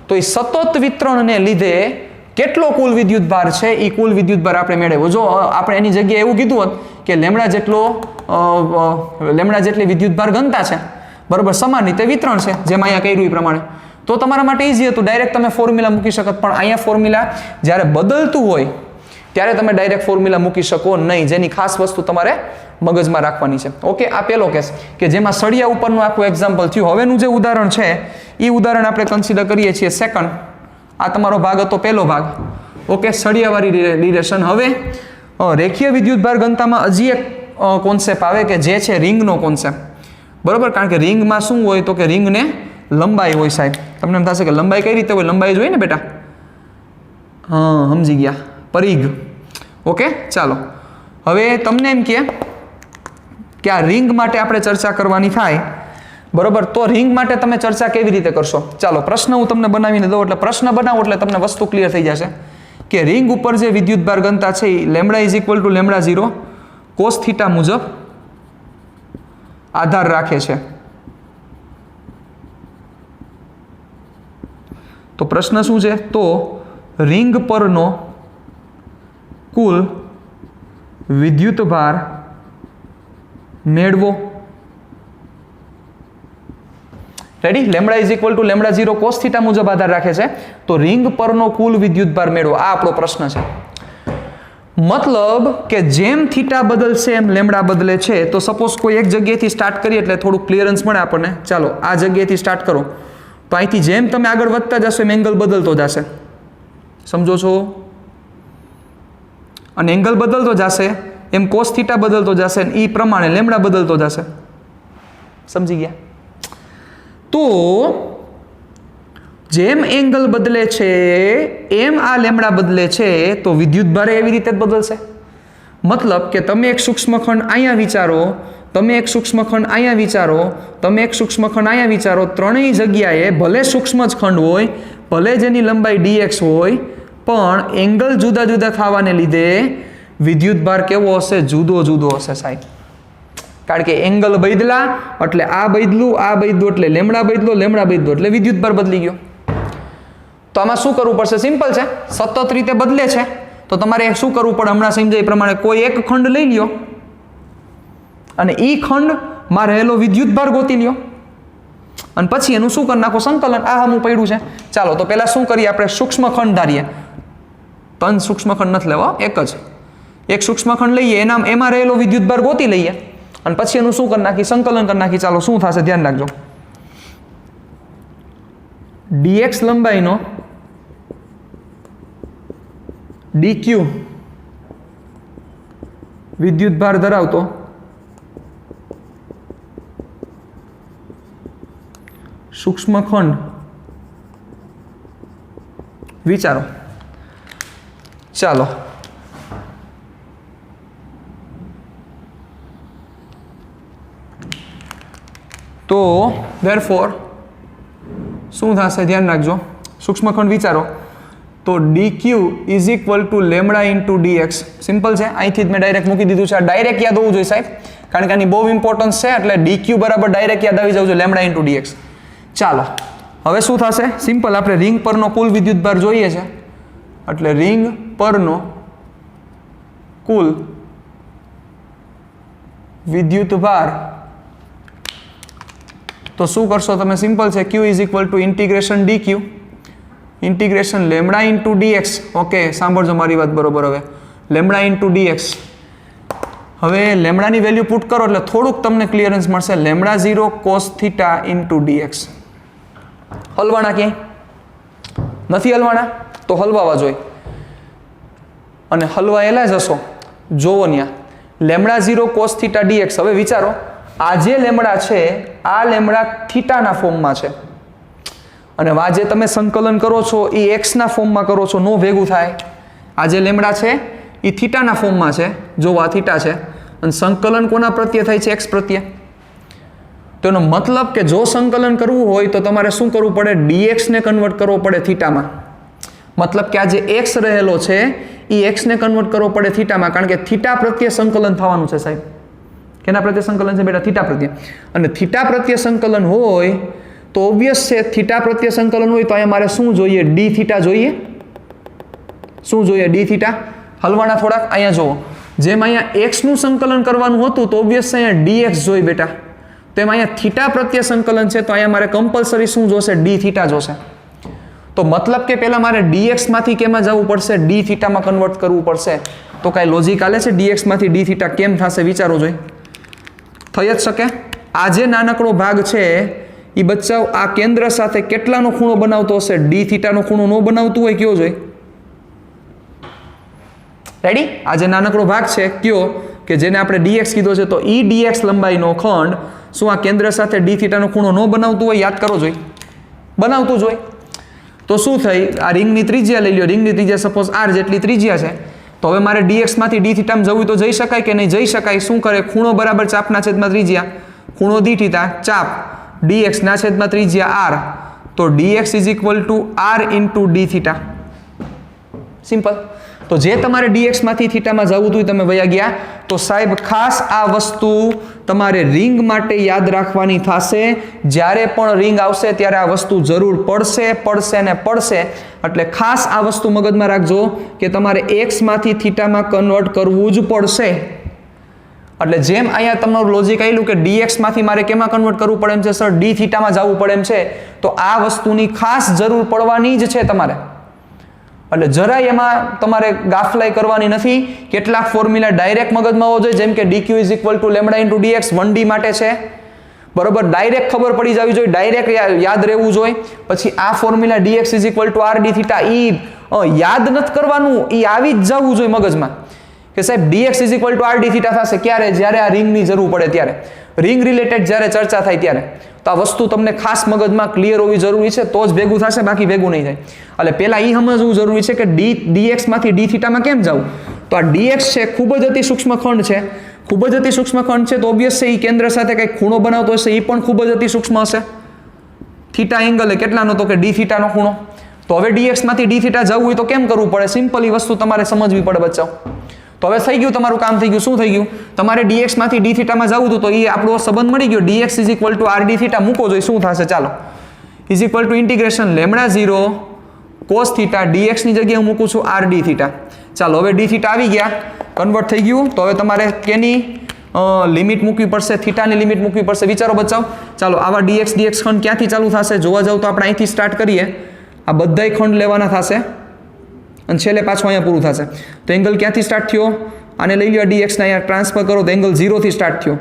Speaker 1: તો એ સતત વિતરણને લીધે કેટલો કુલ વિદ્યુત ભાર છે એ કુલ વિદ્યુત ભાર આપણે મેળવ્યો. જો આપણે એની જગ્યાએ એવું કીધું હોત કે લેમડા જેટલી વિદ્યુત ભાર ઘનતા છે, બરોબર, સમાન રીતે વિતરણ છે, જેમ અહીંયા કર્યું એ પ્રમાણે, તો તમારા માટે ઈઝી હતું, ડાયરેક્ટ તમે ફોર્મ્યુલા મૂકી શકત. પણ અહીંયા ફોર્મ્યુલા જ્યારે બદલતું હોય ત્યારે તમે ડાયરેક્ટ ફોર્મ્યુલા મૂકી શકો નહીં, જેની ખાસ વસ્તુ તમારે મગજમાં રાખવાની છે. ઓકે, આ પહેલો કેસ કે જેમાં સળિયા ઉપરનું આખું એક્ઝામ્પલ થયું. હવેનું જે ઉદાહરણ છે એ ઉદાહરણ આપણે કન્સિડર કરીએ છીએ સેકન્ડ. આ તમારો ભાગ હતો પહેલો ભાગ. ઓકે, સળિયાવાળી રિલેશન. હવે રેખીય વિદ્યુતભાર ઘનતામાં હજી એક કોન્સેપ્ટ આવે કે જે છે રિંગનો કોન્સેપ્ટ, બરોબર. કારણ કે રિંગમાં શું હોય તો કે રિંગને લંબાઈ હોય. સાહેબ તમને એમ થશે કે લંબાઈ કઈ રીતે હોય? લંબાઈ જોઈએ ને બેટા. હા, સમજી ગયા, પરિઘ. ઓકે, ચાલો હવે તમને એમ કે આ રિંગ માટે આપણે ચર્ચા કરવાની થાય, બરોબર. તો રિંગ માટે તમે ચર્ચા કેવી રીતે કરશો? ચાલો પ્રશ્ન હું તમને બનાવીને દઉં, એટલે પ્રશ્ન બનાવો એટલે તમને વસ્તુ ક્લિયર થઈ જશે કે રિંગ ઉપર જે વિદ્યુતભાર ઘનતા છે એ lambda is equal to lambda 0 cos theta મુજબ આધાર રાખે છે. તો પ્રશ્ન શું છે? તો રિંગ પરનો કુલ વિદ્યુતભાર મેળવો. Ready? Lambda is equal to lambda 0 cos theta મુજબ આધાર રાખે છે. તો રિંગ પરનો કુલ વિદ્યુતભાર મેળવો, આ આપણો પ્રશ્ન છે. મતલબ કે જેમ થીટા બદલશે એમ લેમડા બદલે છે. તો સપોઝ કોઈ એક જગ્યાએથી સ્ટાર્ટ કરીએ એટલે થોડુંક ક્લિયરન્સ મળે આપણને. ચાલો આ જગ્યાએથી સ્ટાર્ટ કરો, તો અહીંથી જેમ તમે આગળ વધતા જશો એમ એંગલ બદલતો જશે. સમજો છો? અને એંગલ બદલતો જશે એમ કોસ થીટા બદલતો જશે અને એ પ્રમાણે લેમડા બદલતો જશે. સમજી ગયા? તો જેમ એંગલ બદલે છે એમ આ લેમડા બદલે છે, તો વિદ્યુતભાર એવી રીતે જ બદલશે. મતલબ કે તમે એક સૂક્ષ્મખંડ અહીંયા વિચારો, તમે એક સૂક્ષ્મખંડ અહીંયા વિચારો, તમે એક સૂક્ષ્મખંડ અહીંયા વિચારો, ત્રણેય જગ્યાએ ભલે સૂક્ષ્મ જ ખંડ હોય, ભલે જેની લંબાઈ dx હોય, પણ એંગલ જુદા જુદા થવાને લીધે વિદ્યુતભાર કેવો હશે? જુદો જુદો હશે સાહેબ. કારણ કે એંગલ બદલા એટલે આ બદલું, આ બદલું એટલે લેમડા બદલો, લેમડા બદલો એટલે વિદ્યુતભાર બદલી ગયો. તો આમાં શું કરવું પડશે? સિમ્પલ છે, સતત રીતે બદલે છે તો તમારે શું કરવું પડે? હમણાં સમજાય એ પ્રમાણે કોઈ એક ખંડ લઈ લ્યો અને એ ખંડમાં રહેલો વિદ્યુતભાર ગોતી લ્યો અને પછી એનું શું કરી નાખો? સંકલન. આ હમું પડ્યું છે. ચાલો તો પહેલા શું કરીએ? આપણે સૂક્ષ્મ ખંડ ધારીએ. 3 સૂક્ષ્મ ખંડ નથી લેવા, એક જ. એક સૂક્ષ્મ ખંડ લઈએ, એમાં રહેલો વિદ્યુતભાર ગોતી લઈએ અને પછી એનું શું કરી નાખી? સંકલન કરી નાખી. ચાલો શું થશે? ધ્યાન રાખજો. dx લંબાઈનો dq વિદ્યુતભાર ધરાવતો સૂક્ષ્મખંડ વિચારો. ચાલો તો therefore શું થશે? ધ્યાન રાખજો. સૂક્ષ્મખંડ વિચારો તો dq is equal to lambda into dx. Simple છે, અહીંથી જ મેં ડાયરેક્ટ મૂકી દીધું છે. આ ડાયરેક્ટ યાદ હોવું જોઈએ સાહેબ, કારણ કે આની બહુ ઇમ્પોર્ટન્સ છે. એટલે dq બરાબર ડાયરેક્ટ યાદ આવી જવું જોઈએ, લેમડા ઇન્ટુ dx. ચાલો હવે શું થશે? સિમ્પલ, આપણે રિંગ પરનો કુલ વિદ્યુતભાર જોઈએ છે એટલે રિંગ પરનો કુલ વિદ્યુતભાર તો શું કરશો તમે? સિમ્પલ છે, q is equal to integration dq integration lambda into dx. Okay, સાંભળજો મારી વાત બરોબર. હવે લેમડા ઇન્ટુ dx. હવે લેમડાની વેલ્યુ પુટ કરો એટલે થોડુંક તમને ક્લિયરન્સ મળશે. Lambda 0 cos theta into dx. હલવાના ક્યાંય નથી? હલવાના તો હલવાવા જોઈએ અને હલવાયેલા જશો. જોવો ત્યાં લેમડા 0 કોસ થીટા dx. હવે વિચારો, આ જે લેમડા છે આ લેમડા થીટાના ફોર્મમાં છે અને આ જે તમે સંકલન કરો છો એ એક્સના ફોર્મમાં કરો છો, નો ભેગું થાય. આ જે લેમડા છે એ થીટાના ફોર્મમાં છે, જો આ થીટા છે, અને સંકલન કોના પ્રત્યે થાય છે? એક્સ પ્રત્યે. તો એનો મતલબ કે જો સંકલન કરવું હોય તો તમારે શું કરવું પડે? ડીએક્સને કન્વર્ટ કરવો પડે થીટામાં. મતલબ કે આ જે એક્સ રહેલો છે એ એક્સને કન્વર્ટ કરવો પડે થીટામાં, કારણ કે થીટા પ્રત્યે સંકલન થવાનું છે સાહેબ. કેના પ્રત્યે સંકલન છે બેટા? થીટા પ્રત્યે. અને થીટા પ્રત્યે સંકલન હોય તો ઓબ્વિયસ છે, થીટા પ્રત્યે સંકલન હોય તો અહીંયા મારે શું જોઈએ? ડી થીટા જોઈએ. શું જોઈએ? D theta. હલવાના થોડાક અહીંયા જુઓ, જેમ અહીંયા એક્સનું સંકલન કરવાનું હતું તો ઓબ્વિયસ અહીંયા ડીએક્સ જોઈએ બેટા. તેમ અહીંયા થીટા પ્રત્યે સંકલન છે તો અહીંયા મારે કમ્પલસરી શું જોશે? ડી થીટા જોશે. તો મતલબ કે પહેલા મારે ડીએક્સ માંથી કેમાં જવું પડશે? ડી થીટામાં કન્વર્ટ કરવું પડશે. તો કાંઈ લોજિક આલે છે? ડીએક્સ માંથી ડી થીટા કેમ થશે? વિચારો જોઈ. થઈ જ શકે. આ જે નાનકડો ભાગ છે એ બચ્ચાઓ આ કેન્દ્ર સાથે કેટલાનો ખૂણો બનાવતો હશે? ડી થીટાનો ખૂણો ન બનાવતું હોય કયો જોઈ? રેડી? આ જે નાનકડો ભાગ છે કયો કે જેને આપણે ડીએક્સ કીધો છે, તો ઈ ડીએક્સ લંબાઈનો ખંડ શું આ કેન્દ્ર સાથે ડી થીટાનો ખૂણો ન બનાવતું હોય? યાદ કરો જોઈ. બનાવતું જ હોય. તો શું થઈ? આ રિંગની ત્રિજ્યા લઈ લ્યો. રિંગની ત્રિજ્યા સપોઝ આર જેટલી ત્રિજ્યા છે. તો હવે મારે ડીએક્સ માંથી ડી થીટામાં જવું તો જઈ શકાય કે નહીં? જઈ શકાય. શું કરે? ખૂણો બરાબર ચાપના છેદમાં ત્રિજ્યા. ખૂણો ડી થીટા ચાપ ડીએક્સ ના છેદમાં ત્રિજ્યા આર. તો dx is equal to R into d theta. Simple. તો જે તમારે ડીએક્સ માંથી થીટામાં જવું હતું તમે વયા ગયા. તો સાહેબ ખાસ આ વસ્તુ તમારે રિંગ માટે યાદ રાખવાની થશે. જ્યારે પણ રિંગ આવશે ત્યારે આ વસ્તુ જરૂર પડશે ને પડશે. એટલે ખાસ આ વસ્તુ મગજમાં રાખજો કે તમારે એક્સ માંથી થીટામાં કન્વર્ટ કરવું જ પડશે. એટલે જેમ અહીંયા તમારું લોજિક આવેલું કે ડીએક્સ માંથી મારે કેમાં કન્વર્ટ કરવું પડે એમ છે સર? ડી થીટામાં જવું પડે એમ છે. તો આ વસ્તુની ખાસ જરૂર પડવાની જ છે તમારે. એટલે જરાય એમાં તમારે ગાફલાઈ કરવાની નથી. કેટલાક ફોર્મ્યુલા ડાયરેક્ટ મગજમાં હોવો જોઈએ, જેમ કે dq is equal to lambda into dx 1D માટે છે. બરોબર, ડાયરેક્ટ ખબર પડી જવી જોઈએ, ડાયરેક્ટ યાદ રહેવું જોઈએ. પછી આ formula dx is equal to R d theta યાદ નથી કરવાનું, એ આવી જ જવું જોઈએ મગજમાં કે સાહેબ dx is equal to R d theta થશે ક્યારે? જ્યારે આ રિંગની જરૂર પડે ત્યારે, રિંગ રિલેટેડ જ્યારે ચર્ચા થાય ત્યારે. તો આ વસ્તુ તમને ખાસ મગજમાં ક્લિયર હોવી જરૂરી છે, તો જ ભેગું થશે, બાકી ભેગું નહીં થાય. એટલે પહેલા એ સમજવું જરૂરી છે કે ડીએક્સ માંથી ડી થીટામાં કેમ જવું. તો આ ડીએક્સ છે ખૂબ જ અતિ સૂક્ષ્મ ખંડ છે. ખૂબ જ અતિ સૂક્ષ્મ ખંડ છે તો ઓબ્વિયસ છે એ કેન્દ્ર સાથે કંઈક ખૂણો બનાવતો હશે, એ પણ ખૂબ જ અતિ સૂક્ષ્મ હશે. થીટા એંગલ કેટલાનો? તો કે ડી થીટાનો ખૂણો. તો હવે ડીએક્સ માંથી ડી થીટા જવું હોય તો કેમ કરવું પડે? સિમ્પલ એ વસ્તુ તમારે સમજવી પડે બચ્ચાઓ. તો હવે થઈ ગયું તમારું કામ થઈ ગયું. શું થઈ ગયું? તમારે ડીએક્સ માંથી ડી થીટામાં જવું હતું તો એ આપણો સંબંધ મળી ગયો. Dx is equal to R d theta મૂકો જોઈએ શું થશે? ચાલો, is equal to integration lambda 0 cos theta dx ની જગ્યાએ હું મૂકું છું આર ડી થીટા. ચાલો, હવે ડી થીટા આવી ગયા, કન્વર્ટ થઈ ગયું. તો હવે તમારે કેની લિમિટ મૂકવી પડશે? થીટાની લિમિટ મૂકવી પડશે. વિચારો બચાવ. ચાલો, આવા ડીએક્સ ખંડ ક્યાંથી ચાલુ થશે? જોવા જાવ તો આપણે અહીંથી સ્ટાર્ટ કરીએ. આ બધાય ખંડ લેવાના થશે અને છેલ્લે પાછું અહીંયા પૂરું થશે. તો એંગલ ક્યાંથી સ્ટાર્ટ થયો? આને લઈ લો ડીએક્સ ને અહીંયા ટ્રાન્સફર કરો તો એંગલ 0 થી સ્ટાર્ટ થયો.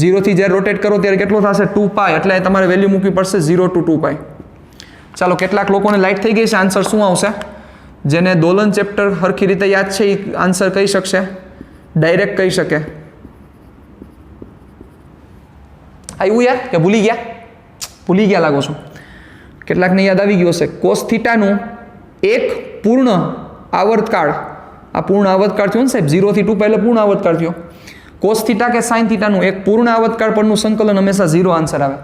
Speaker 1: 0 થી જ્યારે રોટેટ કરો ત્યારે કેટલો થશે? 2π. એટલે તમારે વેલ્યુ મૂકવી પડશે 0 to 2π. ચાલો, કેટલાક લોકોને લાઈટ થઈ ગઈ છે. આન્સર શું આવશે? જેને દોલન ચેપ્ટર સરખી રીતે યાદ છે એ આન્સર કહી શકશે, ડાયરેક્ટ કહી શકે. આવ્યું યાદ કે ભૂલી ગયા? ભૂલી ગયા લાગો છો. કેટલાકને યાદ આવી ગયું હશે. કોસ થીટાનું એક પૂર્ણ આવર્તકાળ, આ પૂર્ણ આવર્તકાળ થયો ને સાહેબ, 0 થી 2π એટલે પૂર્ણ આવર્તકાળ થયો. કોસ થીટા કે સાઇન થીટાનું એક પૂર્ણ આવર્તકાળ પરનું સંકલન હંમેશા 0 આન્સર આવે.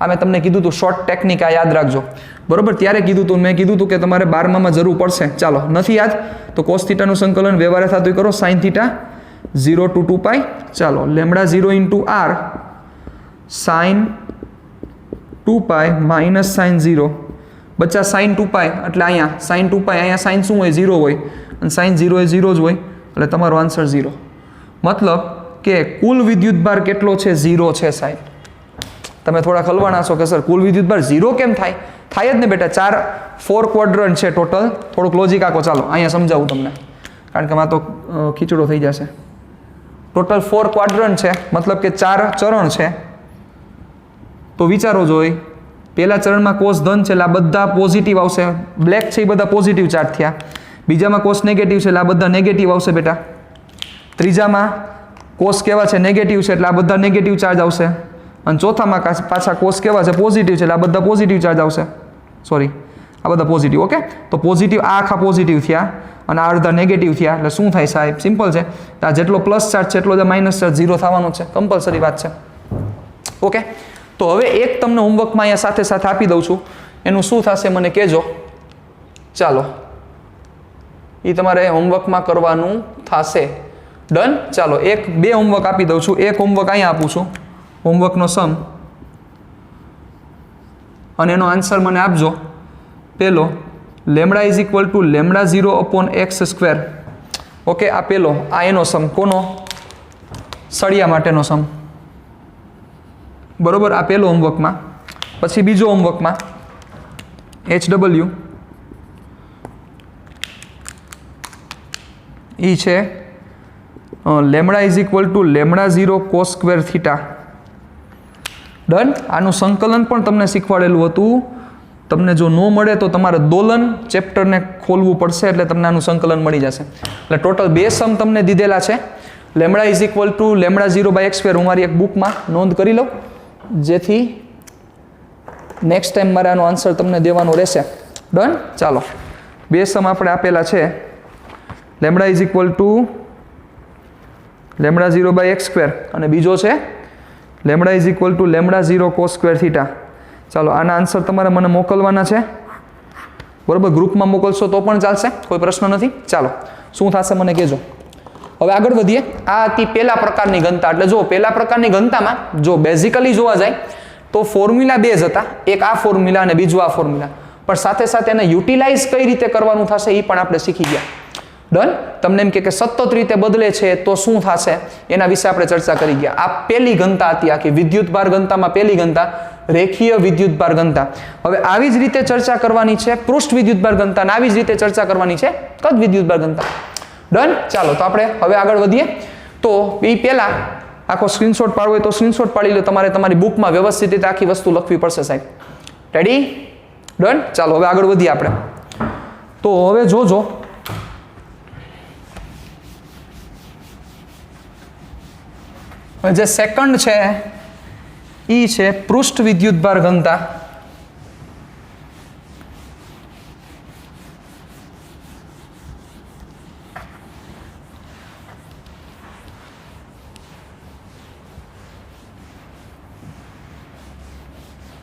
Speaker 1: આ મેં તમને કીધું હતું, શોર્ટ ટેકનિક આ યાદ રાખજો. બરોબર, ત્યારે કીધું હતું, મેં કીધું હતું કે તમારે 12માં જરૂર પડશે. ચાલો, નથી યાદ તો કોસ થીટાનું સંકલન વ્યવહારે થતું કરો. Sine theta 0 to 2π. ચાલો, lambda 0 into R sine 2π minus sine 0. બચ્ચા સાઇન 2π એટલે અહીંયા સાઇન 2π, અહીંયા સાઇન શું હોય? 0 હોય, અને સાઇન 0 એ 0 જ હોય. એટલે તમારો આન્સર 0. મતલબ કે કુલ વિદ્યુતભાર કેટલો છે? 0 છે સાહેબ. તમે થોડા ખલવાના છો કે સર કુલ વિદ્યુતભાર 0 કેમ થાય? થાય જ ને બેટા, 4 ક્વોડ્રન્ટ છે ટોટલ. થોડુંક લોજિક આખો ચાલો અહીંયા સમજાવું તમને, કારણ કે આમાં તો ખીચડો થઈ જશે. ટોટલ 4 ક્વોડ્રન્ટ છે, મતલબ કે 4 ચરણ છે. તો વિચારો જોઈ, પહેલા ચરણમાં કોસ ધન છે એટલે આ બધા પોઝિટિવ આવશે. બ્લેક છે એ બધા પોઝિટિવ ચાર્જ થયા. બીજામાં કોસ નેગેટિવ છે એટલે આ બધા નેગેટિવ આવશે બેટા. ત્રીજામાં કોસ કેવા છે? નેગેટિવ છે એટલે આ બધા નેગેટિવ ચાર્જ આવશે. અને ચોથામાં પાછા કોસ કેવા છે? પોઝિટિવ છે એટલે આ બધા પોઝિટિવ ચાર્જ આવશે. સોરી આ બધા પોઝિટિવ. ઓકે, તો પોઝિટિવ આ આખા પોઝિટિવ થયા અને આ અડધા નેગેટિવ થયા. એટલે શું થાય સાહેબ? સિમ્પલ છે, આ જેટલો પ્લસ ચાર્જ છે એટલો જ માઇનસ ચાર્જ ઝીરો થવાનો છે. કમ્પલસરી વાત છે. ઓકે, તો હવે એક તમને હોમવર્કમાં અહીંયા સાથે સાથે આપી દઉં છું. એનું શું થશે મને કહેજો. ચાલો, એ તમારે હોમવર્કમાં કરવાનું થશે. ડન. ચાલો, બે હોમવર્ક આપી દઉં છું. એક હોમવર્ક અહીંયા આપું છું, હોમવર્કનો સમ, અને એનો આન્સર મને આપજો. પેલો lambda is equal to lambda 0 upon x square. Okay, આ પેલો, આ એનો સમ. કોનો? સળિયા માટેનો સમ. બરોબર, આ પેલો હોમવર્કમાં. પછી બીજો હોમવર્કમાં HW એ છે lambda is equal to lambda 0 cos square theta. Done. આનું સંકલન પણ તમને શીખવાડેલું હતું. તમને જો ન મળે તો તમારે દોલન ચેપ્ટરને ખોલવું પડશે, એટલે તમને આનું સંકલન મળી જશે. એટલે ટોટલ બે સમ તમને દીધેલા છે. Lambda is equal to lambda 0 by X square. હું મારી એક બુકમાં નોંધ કરી લઉં, જેથી નેક્સ્ટ ટાઈમ મારે આનો આન્સર તમને દેવાનો રહેશે. ડન. ચાલો, બે સમ આપણે આપેલા છે. Lambda is equal to lambda 0 by X square અને બીજો છે lambda is equal to lambda 0 cos square theta. ચાલો, આના આન્સર તમારે મને મોકલવાના છે. બરાબર, ગ્રુપમાં મોકલશો તો પણ ચાલશે, કોઈ પ્રશ્ન નથી. ચાલો, શું થશે મને કહેજો. હવે આગળ વધીએ. આ હતી પહેલા પ્રકારની ઘનતા. એટલે જો પહેલા પ્રકારની ઘનતામાં જો બેઝિકલી જોવા જાય તો ફોર્મ્યુલા બે જ હતા. એક આ ફોર્મ્યુલા અને બીજું આ ફોર્મ્યુલા. પણ સાથે સાથે એને યુટિલાઇઝ કઈ રીતે કરવાનું થશે એ પણ આપણે શીખી ગયા. ડન. તમને એમ કે સતત રીતે બદલે છે તો શું થશે એના વિશે આપણે ચર્ચા કરી ગયા. આ પહેલી ઘનતા હતી આખી વિદ્યુતભાર ઘનતામાં. પહેલી ઘનતા રેખીય વિદ્યુતભાર ઘનતા. હવે આવી જ રીતે ચર્ચા કરવાની છે પૃષ્ઠ વિદ્યુતભાર ઘનતા, અને આવી જ રીતે ચર્ચા કરવાની છે કદ વિદ્યુતભાર ઘનતા. ડન. ચાલો, તો આપણે હવે આગળ વધીએ. તો એ પહેલા આખો સ્ક્રીનશોટ પાડવો હોય તો સ્ક્રીનશોટ પાડી લો. તમારે તમારી બુકમાં વ્યવસ્થિત રીતે આખી વસ્તુ લખવી પડશે સાહેબ. રેડી? ડન. ચાલો, હવે આગળ વધીએ આપણે. તો હવે જોજો, જે સેકન્ડ છે એ છે પૃષ્ઠ વિદ્યુતભાર ઘનતા.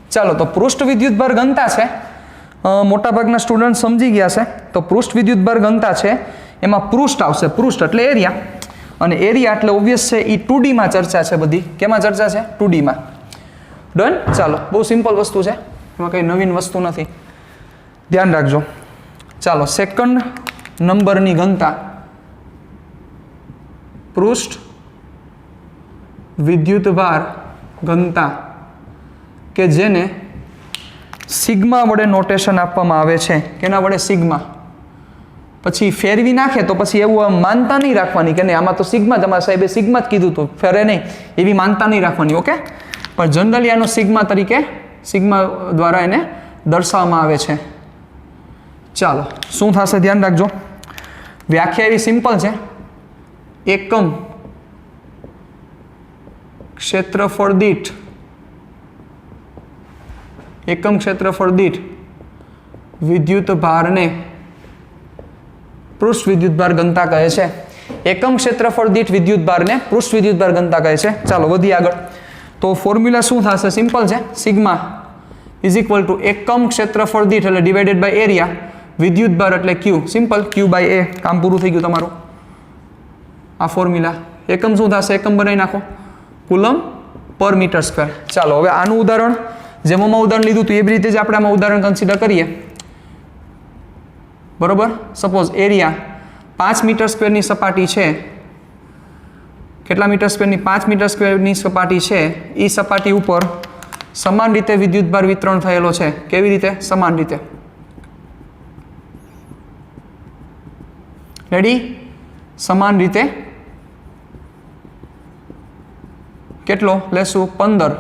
Speaker 1: ચાલો, તો પૃષ્ઠ વિદ્યુતભાર ઘનતા છે, મોટાભાગના સ્ટુડન્ટ સમજી ગયા છે. તો પૃષ્ઠ વિદ્યુતભાર ઘનતા છે એમાં પૃષ્ઠ આવશે. પૃષ્ઠ એટલે એરિયા, અને એરિયા એટલે ઓબ્વિયસ છે એ 2D માં ચર્ચા છે બધી. કેમાં ચર્ચા છે? 2D માં. ડન. ચાલો, બહુ સિમ્પલ વસ્તુ છે, એમાં કંઈ નવીન વસ્તુ નથી, ધ્યાન રાખજો. ચાલો, સેકન્ડ નંબરની ઘનતા પૃષ્ઠ વિદ્યુતભાર ઘનતા, કે જેને સિગ્મા વડે નોટેશન આપવામાં આવે છે. કેના વડે? સિગ્મા. પછી ફેરવી નાખે તો પછી એવું માનતા નહીં રાખવાની કે નહીં આમાં તો સિગ્મા, તમારા સાહેબે સિગ્મા જ કીધું હતું, ફેરે નહીં, એવી માનતા નહીં રાખવાની. ઓકે, પણ જનરલી આનો સિગ્મા તરીકે, સિગ્મા દ્વારા એને દર્શાવવામાં આવે છે. ચાલો, શું થશે ધ્યાન રાખજો. વ્યાખ્યા એવી સિમ્પલ છે. એકમ ક્ષેત્રફળ દીઠ, એકમ ક્ષેત્રફળ દીઠ વિદ્યુત ભારને પૃષ્ઠ વિદ્યુતભાર ઘનતા કહે છે. એકમ ક્ષેત્રફળ દીઠ વિદ્યુતભારને પૃષ્ઠ વિદ્યુતભાર ઘનતા કહે છે. ચાલો, વધીએ આગળ. તો ફોર્મ્યુલા શું થશે? સિમ્પલ છે. સિગ્મા ઇઝ ઇક્વલ ટુ એકમ ક્ષેત્રફળ દીઠ એટલે ડિવાઇડેડ બાય એરિયા, વિદ્યુતભાર એટલે ક્યુ. સિમ્પલ, ક્યુ બાય એ. કામ પૂરું થઈ ગયું તમારું. આ ફોર્મ્યુલા. એકમ શું થશે? એકમ બનાવી નાખો, કુલમ પર મીટર સ્ક્વેર. ચાલો, હવે આનું ઉદાહરણ જેમાં ઉદાહરણ લીધું હતું એવી રીતે જ આપણે આમાં ઉદાહરણ કન્સિડર કરીએ. બરોબર. સપોઝ એરિયા 5 મીટર સ્ક્વેરની સપાટી છે. કેટલા મીટર સ્ક્વેરની? 5 મીટર સ્ક્વેરની સપાટી છે. એ સપાટી ઉપર સમાન રીતે વિદ્યુતભાર વિતરણ થયેલો છે. કેવી રીતે? સમાન રીતે. રેડી? સમાન રીતે કેટલો લેશું? 15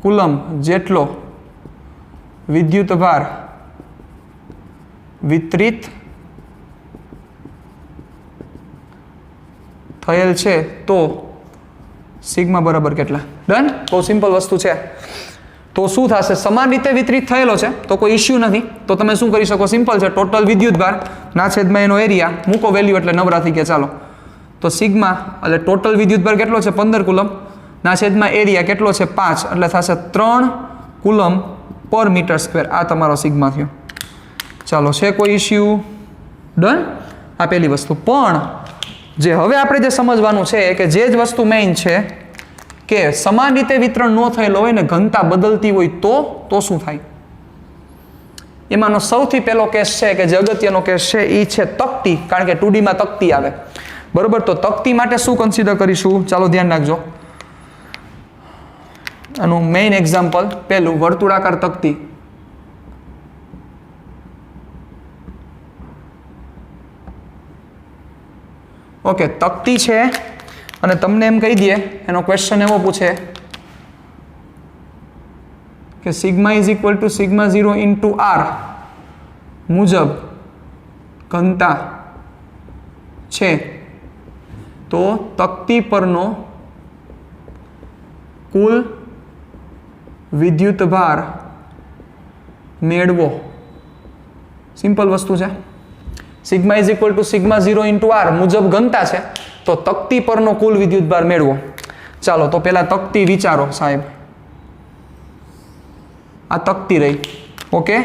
Speaker 1: કુલમ જેટલો વિદ્યુતભાર વિતરિત થયેલ છે તો સિગ્મા બરાબર કેટલા? ડન. બહુ સિમ્પલ વસ્તુ છે. તો શું થશે? સમાન રીતે વિતરિત થયેલો છે તો કોઈ ઇશ્યુ નથી. તો તમે શું કરી શકો? સિમ્પલ છે, ટોટલ વિદ્યુતભાર ના છેદમાં એનો એરિયા મૂકો વેલ્યુ એટલે નવરા થઈ ગયા. ચાલો તો સિગ્મા એટલે ટોટલ વિદ્યુતભાર કેટલો છે? 15 કુલમ ના છેદમાં એરિયા કેટલો છે? 5 એટલે થશે 3 કુલમ પર મીટર સ્ક્વેર. આ તમારો સિગ્મા થયો. ચાલો છે કોઈ ઇશ્યુ? ડન. આ પહેલી વસ્તુ. પણ જે હવે આપણે જે સમજવાનું છે કે જે જ વસ્તુ મેઇન છે કે સમાન રીતે વિતરણ ન થયેલો હોય ને ઘનતા બદલતી હોય તો શું થાય? એમાંનો સૌથી પહેલો કેસ છે કે જે અગત્યનો કેસ છે એ છે તકતી. કારણ કે 2D માં તકતી આવે, બરોબર. તો તકતી માટે શું કન્સિડર કરીશું? ચાલો ધ્યાન રાખજો. આનું મેઇન એક્ઝામ્પલ પહેલું વર્તુળાકાર તકતી. ઓકે, તકતી છે અને તમને એમ કહી દે, એનો ક્વેશ્ચન એવો પૂછે કે sigma is equal to sigma 0 into R મુજબ ઘનતા છે, તો તકતી પરનો કુલ વિદ્યુત ભાર મેળવો. સિમ્પલ વસ્તુ છે. Sigma is equal to sigma 0 into R મુજબ ઘનતા છે તો તકતી પરનો કુલ વિદ્યુત ભાર મેળવો. ચાલો તો પહેલા તકતી વિચારો સાહેબ. આ તકતી રહી. ઓકે,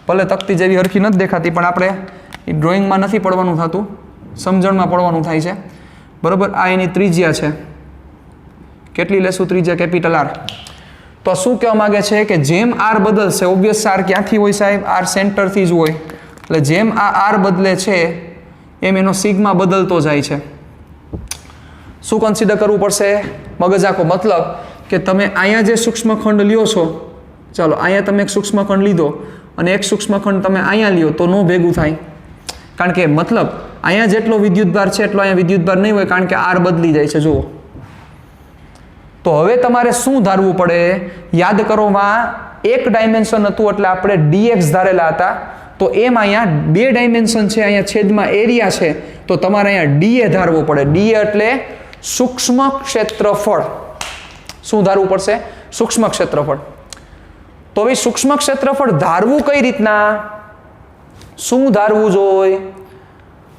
Speaker 1: ભલે તકતી જેવી હરખી નથી દેખાતી પણ આપણે ડ્રોઈંગમાં નથી પડવાનું થતું, સમજણમાં પડવાનું થાય છે, બરોબર. આ એની ત્રિજ્યા છે. કેટલી લેશું ત્રિજ્યા? Capital R. તો શું કહેવા માંગે છે કે જેમ આર બદલશે, ઓબ્વિયસ આર ક્યાંથી હોય સાહેબ? આર સેન્ટરથી જ હોય. એટલે જેમ આ આર બદલે છે એમ એનો સિગ્મા બદલતો જાય છે. શું કન્સિડર કરવું પડશે? મગજ આખો. મતલબ કે તમે અહીંયા જે સૂક્ષ્મખંડ લ્યો છો, ચાલો અહીંયા તમે એક સૂક્ષ્મખંડ લીધો અને એક સૂક્ષ્મખંડ તમે અહીંયા લ્યો તો નો ભેગું થાય. કારણ કે મતલબ અહીંયા જેટલો વિદ્યુતભાર છે એટલો અહીંયા વિદ્યુતભાર નહીં હોય, કારણ કે આર બદલી જાય છે. જુઓ તો હવે તમારે શું ધારવું પડે? યાદ કરો, એક ડાયમેન્શન હતું એટલે આપણે dx ધારેલા હતા. તો એમ અહીંયા 2 ડાયમેન્શન છે, અહીંયા છેદમાં એરિયા છે તો તમારે અહીંયા dA ધારવો પડે. dA એટલે સૂક્ષ્મ ક્ષેત્રફળ. શું ધારવું પડશે? સૂક્ષ્મ ક્ષેત્રફળ. તો હવે સૂક્ષ્મ ક્ષેત્રફળ ધારવું કઈ રીતના? શું ધારવું જોઈએ?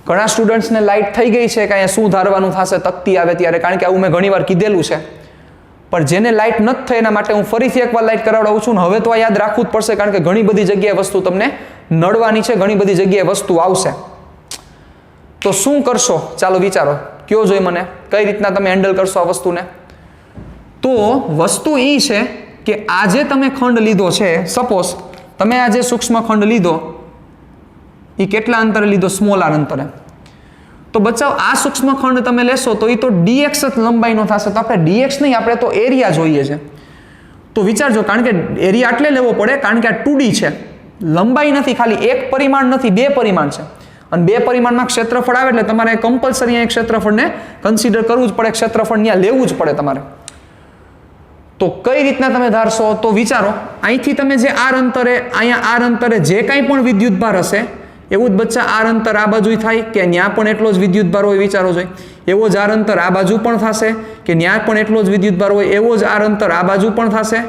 Speaker 1: ઘણા સ્ટુડન્ટ્સને લાઇટ થઈ ગઈ છે કે અહીંયા શું ધારવાનું થશે તકતી આવે ત્યારે, કારણ કે આવું મેં ઘણીવાર કીધેલું છે. પણ જેને લાઇટ નથી થઈ એના માટે હું ફરીથી એકવાર લાઇટ કરાવડાવું છું. હવે તો આ યાદ રાખવું જ પડશે, કારણ કે ઘણી બધી જગ્યાએ વસ્તુ તમને નડવાની છે, ઘણી બધી જગ્યાએ વસ્તુ આવશે. તો શું કરશો? ચાલો વિચારો, કયો જોઈએ મને, કઈ રીતના તમે હેન્ડલ કરશો આ વસ્તુને? તો વસ્તુ એ છે કે આજે તમે ખંડ લીધો છે, સપોઝ તમે આજે સૂક્ષ્મ ખંડ લીધો, એ કેટલા અંતરે લીધો? સ્મોલ આર અંતરે. તો બચાવ આ સૂક્ષ્મ ખંડ તમે લેશો તો એ તો dx જ લંબાઈનો થશે. તો આપણે dx નહીં, આપણે તો એરિયા જોઈએ છે. તો વિચારજો, કારણ કે એરિયા એટલે લેવો પડે કારણ કે આ 2D છે, લંબાઈ નથી, ખાલી એક પરિમાણ નથી, 2 પરિમાણ છે. અને 2 પરિમાણમાં ક્ષેત્રફળ આવે એટલે તમારે કમ્પલસરી અહીંયા ક્ષેત્રફળને કન્સિડર કરવું જ પડે, ક્ષેત્રફળ ત્યાં લેવું જ પડે તમારે. તો કઈ રીતના તમે ધારશો? તો વિચારો, અહીંથી તમે જે આર અંતરે, અહીંયા આર અંતરે જે કાંઈ પણ વિદ્યુતભાર હશે એવું જ બચ્ચા આર અંતર આ બાજુ થાય કે ત્યાં પણ એટલો જ વિદ્યુતભાર હોય? વિચારો જોઈએ. એવો જ આર અંતર આ બાજુ પણ થશે કે ત્યાં પણ એટલો જ વિદ્યુતભાર હોય? એવો જ આર અંતર આ બાજુ પણ થશે,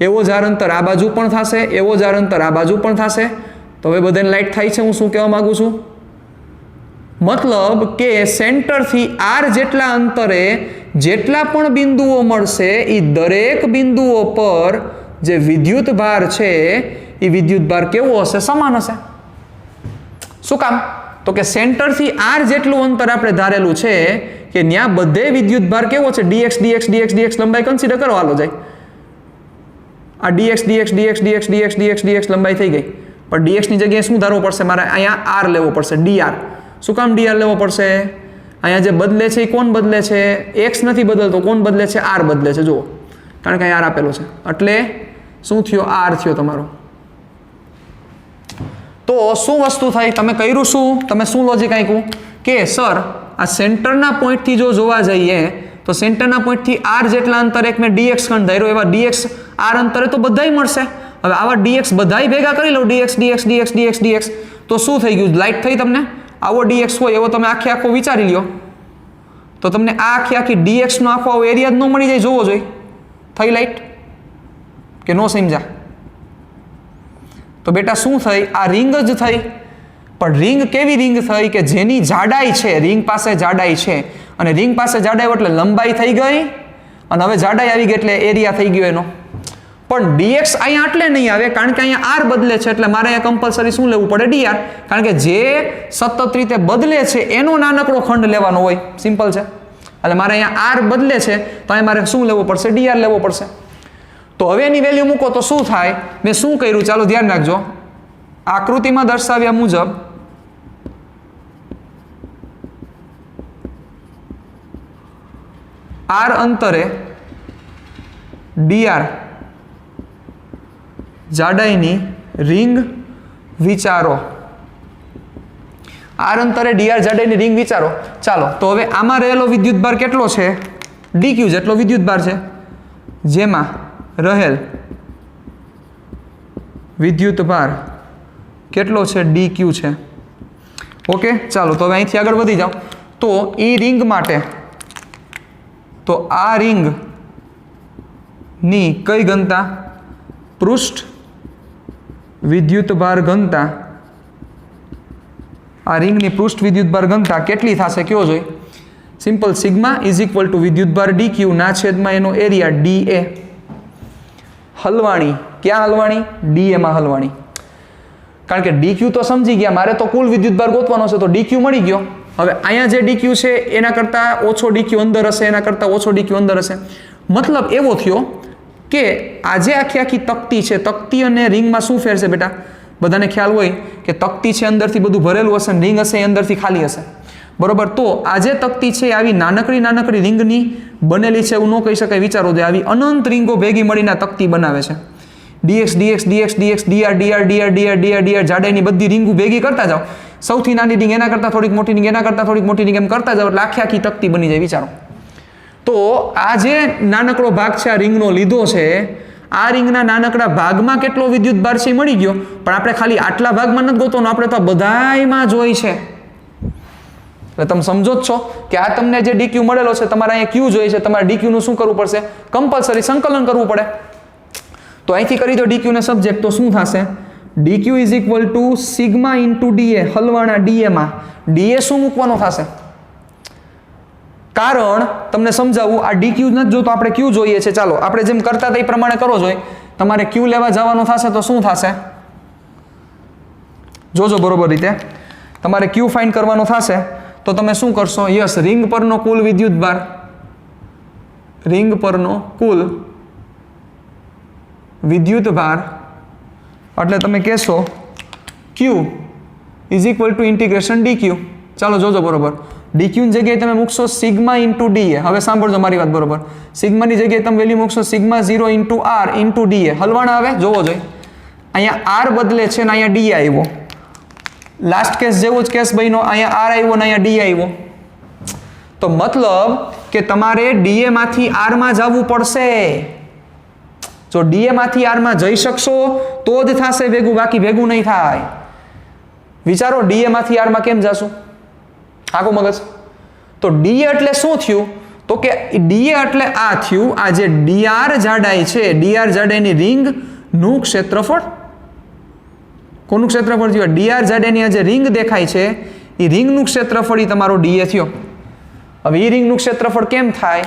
Speaker 1: એવો જ આર અંતર આ બાજુ પણ થશે, એવો જ આર અંતર આ બાજુ પણ થશે. તો હવે બધાને લાઇટ થાય છે? હું શું કહેવા માંગુ છું? મતલબ કે સેન્ટરથી આર જેટલા અંતરે જેટલા પણ બિંદુઓ મળશે એ દરેક બિંદુઓ પર જે વિદ્યુતભાર છે એ વિદ્યુતભાર કેવો હશે? સમાન હશે. શું કામ? તો કે સેન્ટરથી આર જેટલું અંતર આપણે ધારેલું છે કે ત્યાં બધે વિદ્યુતભાર કેવો છે? dx dx dx dx લંબાઈ કન્સિડર કરો. હાલો જાય આ dx dx dx dx dx dx dx લંબાઈ થઈ ગઈ. પણ dx ની જગ્યાએ શું ધારવું પડશે? મારે અહીંયા r લેવો પડશે, dr. શું કામ dr લેવો પડશે? અહીંયા જે બદલે છે એ કોણ બદલે છે? x નથી બદલતો, કોણ બદલે છે? r બદલે છે. જુઓ, કારણ કે અહીંયા r આપેલો છે એટલે શું થયો? r થયો તમારો. તો શું વસ્તુ થઈ? તમે કર્યું શું? તમે શું લોજિક આપ્યું કે સર આ સેન્ટરના પોઈન્ટથી જો જોવા જઈએ તો સેન્ટરના પોઈન્ટથી r જેટલા અંતરે એક મેં dx ખંડ ધાર્યો, એવા dx r અંતરે તો બધાય મળશે. હવે આવા dx બધાય ભેગા કરી લો, dx dx dx dx dx, તો શું થઈ ગયું? લાઇટ થઈ તમને? આવો dx હોય એવો તમે આખો વિચારી લ્યો તો તમને આ આખી dx નો આખો એરિયા જ ન મળી જાય. જોવો જોઈએ, થઈ લાઇટ? કે નો સમજા? તો બેટા શું થઈ? આ રિંગ જ થઈ, પણ રિંગ કેવી રિંગ થઈ કે જેની જાડાઈ છે, રિંગ પાસે જાડાઈ છે, અને રિંગ પાસે જાડાઈ એટલે લંબાઈ થઈ ગઈ, અને હવે જાડાઈ આવી ગઈ એટલે એરિયા થઈ ગયો એનો. પણ dx અહીંયા આટલે નહીં આવે, કારણ કે અહીંયા r બદલે છે, એટલે મારે અહીંયા કમ્પલસરી શું લેવું પડે? dr, કારણ કે જે સતત રીતે બદલે છે એનો નાનકડો ખંડ લેવાનો હોય. સિમ્પલ છે. એટલે મારે અહીંયા r બદલે છે તો અહીંયા મારે શું લેવું પડશે? dr લેવો પડશે. તો હવે એની વેલ્યુ મૂકો તો શું થાય? મેં શું કર્યું ચાલો ધ્યાન રાખજો. આકૃતિમાં દર્શાવ્યા મુજબ r અંતરે dr જાડાઈની રિંગ વિચારો. r અંતરે dr જાડાઈની રિંગ વિચારો. ચાલો તો હવે આમાં રહેલો વિદ્યુતભાર કેટલો છે? dq જેટલો વિદ્યુતભાર છે, જેમાં રહેલ વિદ્યુતભાર કેટલો છે? dq છે. ઓકે, ચાલો તો હવે અહીંથી આગળ વધી જાઓ. તો એ રિંગ માટે, તો આ રિંગ ની કઈ ઘનતા? પૃષ્ઠ વિદ્યુતભાર ઘનતા. આ રિંગની પૃષ્ઠ વિદ્યુતભાર ઘનતા કેટલી થશે કયો જોઈ? Simple, sigma is equal two વિદ્યુતભાર dq ના છેદમાં એનો એરિયા dA. હલવાણી ક્યાં હલવાણી? dA માં હલવાણી. કારણ કે dq તો સમજી ગયા, મારે તો કુલ વિદ્યુતભાર ગોતવાનો છે, તો dq મળી ગયો. હવે અહીંયા જે dq છે એના કરતાં ઓછો dq અંદર હશે, એના કરતાં ઓછો dq અંદર હશે. મતલબ એવો થયો કે આજે આખી આખી તકતી છે, તકતી અને રિંગમાં શું ફેર છે બેટા? બધાને ખ્યાલ હોય કે તકતી છે અંદરથી બધું ભરેલું હશે, રિંગ હશે એ અંદરથી ખાલી હશે, બરોબર? તો આ જે તકતી છે આવી નાનકડી રિંગની બનેલી છે એવું ન કહી શકાય. વિચારો દે, આવી અનંત રિંગો ભેગી મળીને તકતી બનાવે છે. dx dx dx dx dr dr dr dr dr dr જાડાઈની બધી રિંગો ભેગી કરતા જાઓ. સૌથી નાની રિંગ એના કરતાં થોડીક મોટી રિંગ, એના કરતાં થોડીક મોટી રિંગ, એમ કરતા જાઓ એટલે આખી આખી તકતી બની જાય. વિચારો તો આ જે નાનકડો ભાગ છે આ રિંગનો લીધો છે, આ રિંગના નાનકડા ભાગમાં કેટલો વિદ્યુતભાર છે મળી ગયો. પણ આપણે ખાલી આટલા ભાગમાં નથી ગોતવાનો, આપણે તો બધાયમાં જોઈ છે. એટલે તમે સમજો જ છો કે આ તમને જે dq મળેલો છે, તમારે અહીંયા q જોઈએ છે, તમારે dq નું શું કરવું પડશે? કમ્પલસરી સંકલન કરવું પડે. તો અહીંથી કરી દો dq ને સબ્જેક્ટ, તો શું થશે? dq is equal to sigma into dA. હલવાના dA માં dA શું મૂકવાનો થશે? કારણ તમને સમજાવું, આ dq નથી જોતો, આપણે q જોઈએ છે. ચાલો આપણે જેમ કરતા હતા એ પ્રમાણે કરો જોઈએ. તમારે q લેવા જવાનો થશે તો શું થશે? જોજો બરોબર રીતે. તમારે q ફાઇન્ડ કરવાનો થશે તો તમે શું કરશો? યસ, રિંગ પરનો કુલ વિદ્યુતભાર, રિંગ પરનો કુલ વિદ્યુતભાર એટલે તમે કહેશો q is equal to integration dq. ચાલો જોજો બરોબર. dq ની જગ્યાએ તમે મૂકશો સિગ્મા ઇન્ટુ dA. હવે સાંભળજો મારી વાત બરોબર. સિગ્માની જગ્યાએ તમે વેલ્યુ મૂકશો sigma 0 into r into dA. હલવાના આવે, જોવો જોઈએ. અહીંયા r બદલે છે ને અહીંયા dA આવ્યો. લાસ્ટ કેસ જેવો જ કેસ બન્યો, અહીંયા r આવ્યો ને અહીંયા d આવ્યો. તો મતલબ કે તમારે dA માંથી r માં જવું પડશે. જો dA માંથી r માં જઈ શકશો તો જ થશે ભેગું, બાકી ભેગું નહીં થાય. વિચારો dA માંથી r માં કેમ જાશું? આખો મગજ. તો dA એટલે શું થયું? તો કે dA એટલે આ થયું, આ જે dr જાડાઈ છે, dr જાડાઈની રિંગ નું ક્ષેત્રફળ. કોનું ક્ષેત્રફળ થયું? dr જાડાઈની આ જે રિંગ દેખાય છે એ રિંગનું ક્ષેત્રફળ એ તમારો dA થયો. હવે એ રિંગનું ક્ષેત્રફળ કેમ થાય?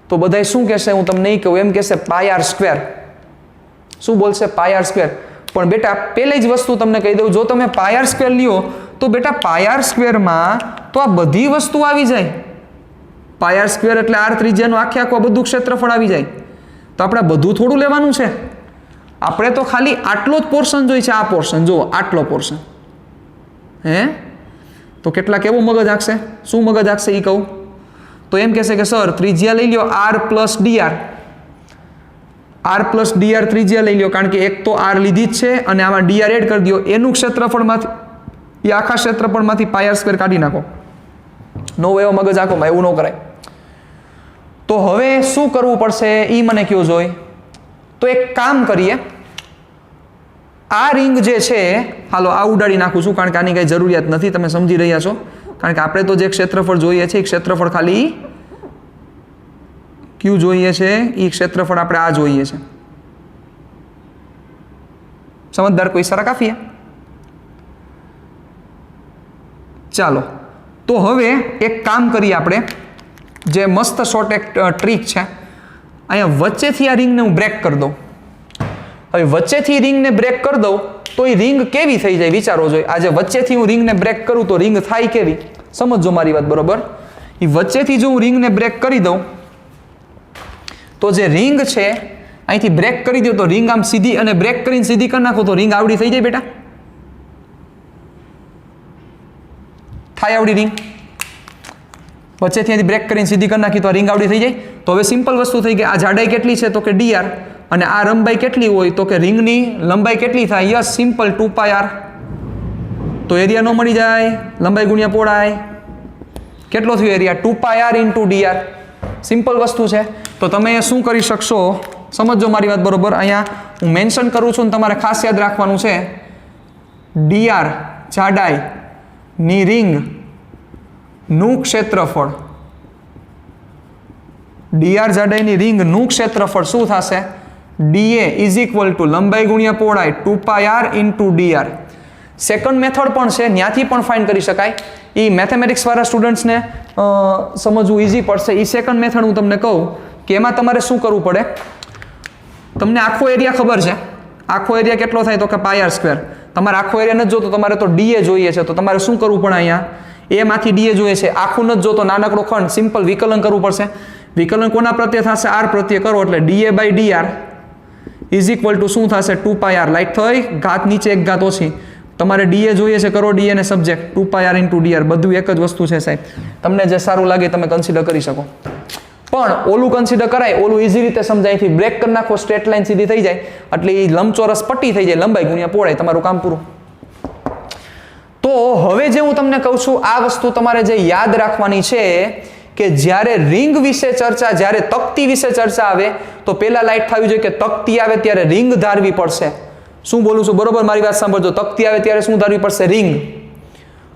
Speaker 1: તો બધાય શું કહેશે? હું તમને નહીં કહું, એમ કહેશે પાઈ r સ્ક્વેર. શું બોલશે? પાઈ r સ્ક્વેર. પણ બેટા પહેલી જ વસ્તુ તમને કહી દઉં, જો તમે પાઈ r સ્ક્વેર લ્યો તો બેટા પાઈ r સ્ક્વેરમાં તો આ બધી વસ્તુ આવી જાય. પાઈ r સ્ક્વેર એટલે r ત્રિજ્યાનું આખે આખું બધું ક્ષેત્રફળ આવી જાય. તો આપણે બધું થોડું લેવાનું છે, આપણે તો ખાલી આટલો જ પોર્શન જોઈ છે. આ પોર્શન જુઓ, આટલો પોર્શન. હે તો કેટલા કેવું મગજ આખશે? શું મગજ આખશે એ કહું તો એમ કહેશે કે સર ત્રિજ્યા લઈ લ્યો r plus dr. r plus dr ત્રિજ્યા લઈ લ્યો, કારણ કે એક તો r લીધી જ છે અને આમાં dr એડ કરી દો. એનું ક્ષેત્રફળમાંથી એ આખા ક્ષેત્રફળમાંથી પાઈ r સ્ક્વેર કાઢી નાખો. નો એવો મગજ આખોમાં એવું ન કરાય. તો હવે શું કરવું પડશે એ મને કયો જોઈ. તો એક કામ કરીએ, આ રિંગ જે છે, હાલો આ ઉડાડી નાખું છું, કારણ કે આની કઈ જરૂરિયાત નથી. તમે સમજી રહ્યા છો, કારણ કે આપણે તો જે ક્ષેત્રફળ જોઈએ છે એ ક્ષેત્રફળ ખાલી q જોઈએ છે, એ ક્ષેત્રફળ આપણે આ જોઈએ છે. समझदार को इशारा काफी है। ચાલો તો હવે એક કામ કરીએ આપણે, જે મસ્ત શોર્ટ એક ટ્રીક છે। અહીંયા વચ્ચેથી આ રિંગને હું બ્રેક કરી દઉં। હવે વચ્ચેથી રિંગને બ્રેક કરી દઉં તો એ રિંગ કેવી થઈ જાય વિચારો જોઈએ। આજે વચ્ચેથી હું રિંગને બ્રેક કરું તો રિંગ થાય કેવી, સમજો મારી વાત બરોબર। એ વચ્ચેથી જો હું રિંગને બ્રેક કરી દઉં તો જે રિંગ છે અહીંથી બ્રેક કરી દો તો રિંગ આમ સીધી, અને બ્રેક કરીને સીધી કરી નાખો તો રિંગ આવડી થઈ જાય બેટા, થાય આવડી રિંગ। વચ્ચેથી બ્રેક કરીને સીધી કરી નાખી તો આ રિંગ આવડી થઈ જાય। તો હવે સિમ્પલ વસ્તુ થઈ ગઈ, આ જાડાઈ કેટલી છે તો કે dr, અને આ લંબાઈ કેટલી હોય તો કે રિંગની લંબાઈ કેટલી થાય, યસ સિમ્પલ 2πr। તો એરિયા નો મળી જાય, લંબાઈ ગુણ્યા પહોળાઈ કેટલો થયો એરિયા, 2πr × dr। સિમ્પલ વસ્તુ છે। તો તમે શું કરી શકશો, સમજો મારી વાત બરોબર। અહીંયા હું મેન્શન કરું છું ને તમારે ખાસ યાદ રાખવાનું છે, dr જાડાઈની રિંગનું ક્ષેત્રફળ, dr જાડાઈની રિંગનું ક્ષેત્રફળ શું થશે, dA = લંબાઈ ગુણ્યા પહોળાઈ 2πr × dr। સેકન્ડ મેથડ પણ છે, ત્યાંથી પણ ફાઇન્ડ કરી શકાય। એ મેથેમેટિક્સ વાળા સ્ટુડન્ટ્સને સમજવું ઈઝી પડશે। એ સેકન્ડ મેથડ હું તમને કહું કે એમાં તમારે શું કરવું પડે, તમને આખો એરિયા ખબર છે, આખો એરિયા કેટલો થાય તો કે πr²। તમારે આખો એરિયા નથી જોતો, તમારે તો dA જોઈએ છે, તો તમારે શું કરવું પડે, અહીંયા a માંથી dA જોઈએ છે, આખું નથી જોતો, નાનકડો ખંડ, સિમ્પલ વિકલન કરવું પડશે। વિકલન કોના પ્રત્યે થશે, r પ્રત્યે કરો, એટલે dA/dr = શું થશે, 2πr। લાઈટ થઈ, ઘાત નીચે એક ઘાત ઓછી, તમારે dA જોઈએ છે, કરો dA ને સબ્જેક્ટ, 2πr × dr, બધું એક જ વસ્તુ છે સાહેબ। તમને જે સારું લાગે તમે કન્સિડર કરી શકો, પણ ઓલું કન્સિડર કરાય, ઓલું ઈઝી રીતે સમજાય। થી બ્રેક કરી નાખો, સ્ટ્રેટ લાઈન સીધી થઈ જાય, એટલે એ લંબચોરસ પટ્ટી થઈ જાય, લંબાઈ ગુણ્યા પહોળાઈ, તમારું કામ પૂરું। તો હવે જે હું તમને કહું છું, આ વસ્તુ તમારે જે યાદ રાખવાની છે કે જ્યારે રિંગ વિશે ચર્ચા, જ્યારે તકતી વિશે ચર્ચા આવે તો પહેલા લાઈટ થવી જોઈએ કે તકતી આવે ત્યારે રિંગ ધારવી પડશે। શું બોલું છું બરોબર, મારી વાત સાંભળજો। તકતી આવે ત્યારે શું ધારવી પડશે, રિંગ,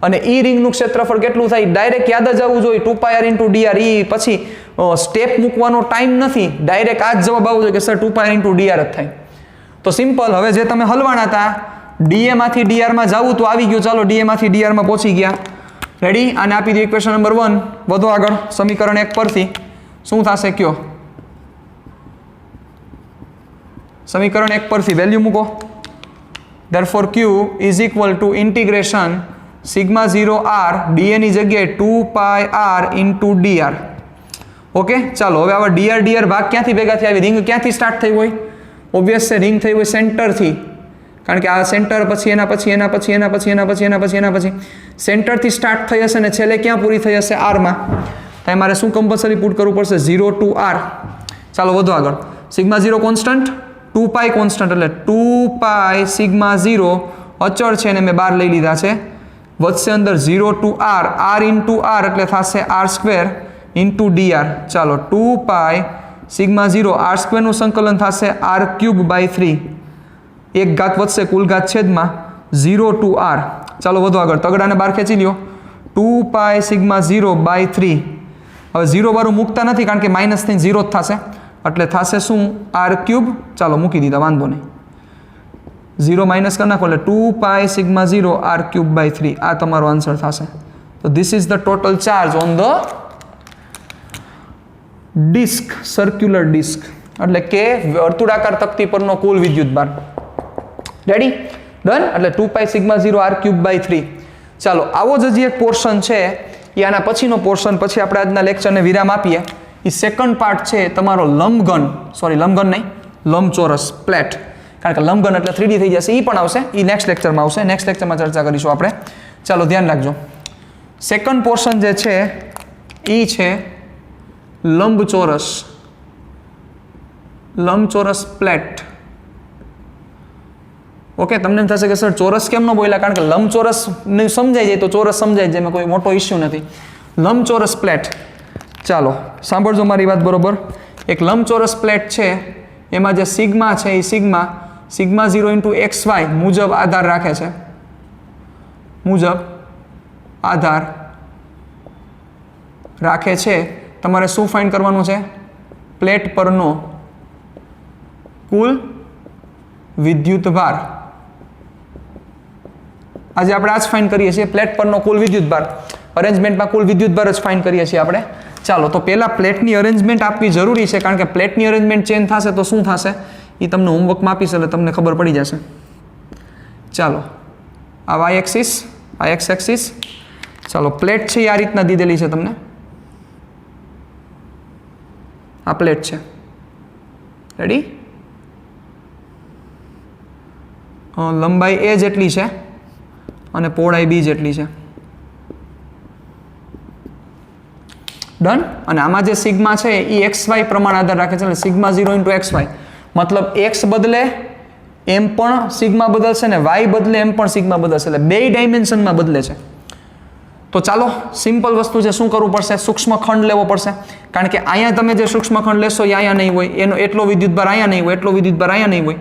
Speaker 1: અને ઈ રિંગનું ક્ષેત્રફળ કેટલું થાય ડાયરેક્ટ યાદ જ આવવું જોઈએ, 2πr × dr। ઈ પછી સ્ટેપ મૂકવાનો ટાઈમ નથી, ડાયરેક્ટ આ જ જવાબ આવવો જોઈએ કે સર 2πr × dr જ થાય। તો સિમ્પલ, હવે જે તમે હલવાના હતા dA માંથી dr માં જવું તો આવી ગયું, ચાલો dA માંથી dr માં પહોંચી ગયા, રેડી। આને આપી દો ઇક્વેશન નંબર 1, વધો આગળ, સમીકરણ 1 પરથી શું થશે કયો, સમીકરણ 1 પરથી વેલ્યુ મૂકો, therefore q = integration σ0r dA ની જગ્યાએ 2πr × dr। ઓકે, ચાલો હવે આવા dr ભાગ ક્યાંથી ભેગા થયા, આવી રિંગ ક્યાંથી સ્ટાર્ટ થઈ હોય, ઓબ્વિયસ છે રિંગ થઈ હોય સેન્ટરથી, કારણ કે આ સેન્ટર પછી એના પછી એના પછી એના પછી એના પછી એના પછી એના પછી સેન્ટરથી સ્ટાર્ટ થઈ હશે ને છેલ્લે ક્યાં પૂરી થઈ હશે, r માં। તો મારે શું કમ્પલસરી પુટ કરવું પડશે, 0 to r। ચાલો વધુ આગળ, σ0 કોન્સ્ટન્ટ, 2π કોન્સ્ટન્ટ, એટલે 2π σ0 અચળ છે ને મેં બહાર લઈ લીધા છે, વધશે અંદર 0 to r, r × r એટલે થશે r² × dr। ચાલો 2π σ0 r² નું સંકલન થશે r³/3, એક ઘાત વધશે, કુલ ઘાત છેદમાં 0 to r। ચાલો વધુ આગળ, તગડાને બહાર ખેંચી લ્યો, 2π σ0/3। હવે 0 વાળું મૂકતા નથી કારણ કે માઇનસ થઈને 0 જ થશે, એટલે થશે શું, r³। ચાલો મૂકી દીધા, વાંધો નહીં, 0 માઇનસ કરી નાખો એટલે 2π σ0 r³/3, આ તમારો આન્સર થશે। તો this is the total charge on the disc, circular disc, એટલે કે વર્તુળાકાર તકતી પરનો કુલ વિદ્યુતભાર। Ready, done. એટલે 2π σ0 r³/3। ચાલો આવો જ હજી એક પોર્શન છે, એ આના પછીનો પોર્શન, પછી આપણે આજના લેક્ચરને વિરામ આપીએ। એ સેકન્ડ પાર્ટ છે તમારો લંબઘન, સોરી લંબઘન નહીં, લંબચોરસ પ્લેટ, કારણ કે લંબઘન એટલે 3D થઈ જશે, એ પણ આવશે, એ નેક્સ્ટ લેક્ચરમાં આવશે, નેક્સ્ટ લેક્ચરમાં ચર્ચા કરીશું આપણે। ચાલો ધ્યાન રાખજો, સેકન્ડ પોર્શન જે છે એ છે લંબચોરસ, લંબચોરસ પ્લેટ। ઓકે, તમને એમ થશે કે સર ચોરસ કેમ ન બોલ્યા, કારણ કે લંબચોરસ સમજાઈ જાય તો ચોરસ સમજાય જાય, એમાં કોઈ મોટો ઇસ્યુ નથી। લંબચોરસ પ્લેટ, ચાલો સાંભળજો મારી વાત બરોબર। એક લંબચોરસ પ્લેટ છે, એમાં જે સિગ્મા છે એ σ0 × xy મુજબ આધાર રાખે છે, મુજબ આધાર રાખે છે। તમારે શું ફાઇન્ડ કરવાનું છે, પ્લેટ પરનો કુલ વિદ્યુતભાર, આજે આપણે આ જ ફાઇન્ડ કરીએ છીએ, પ્લેટ પરનો કુલ વિદ્યુતભાર. અરેન્જમેન્ટમાં કુલ વિદ્યુતભાર જ ફાઇન્ડ કરીએ છીએ આપણે. ચાલો તો પહેલાં પ્લેટની અરેન્જમેન્ટ આપવી જરૂરી છે, કારણ કે પ્લેટની અરેન્જમેન્ટ ચેન્જ થશે તો શું થશે એ તમને હોમવર્કમાં આપીશ એટલે તમને ખબર પડી જશે. ચાલો આ વાય એક્સિસ, આ એક્સ એક્સિસ. ચાલો પ્લેટ છે એ આ રીતના દીધેલી છે તમને. આ પ્લેટ છે, રેડી. લંબાઈ એ જેટલી છે અને પહોળાઈ બી જેટલી છે. ડન. અને આમાં જે સિગ્મા છે એ એક્સ વાય પ્રમાણ આધાર રાખે છે, એટલે સિગ્મા 0 ઇન્ટુ એક્સ વાય, મતલબ એક્સ બદલે એમ પણ સિગ્મા બદલશે ને વાય બદલે એમ પણ સિગ્મા બદલશે, એટલે બે ડાયમેન્શનમાં બદલે છે. તો ચાલો સિમ્પલ વસ્તુ છે, શું કરવું પડશે? સૂક્ષ્મ ખંડ લેવો પડશે, કારણ કે અહીંયા તમે જે સૂક્ષ્મ ખંડ લેશો એ અહીંયા નહીં હોય, એનો એટલો વિદ્યુતભાર અહીંયા નહીં હોય, એટલો વિદ્યુતભાર અહીંયા નહીં હોય.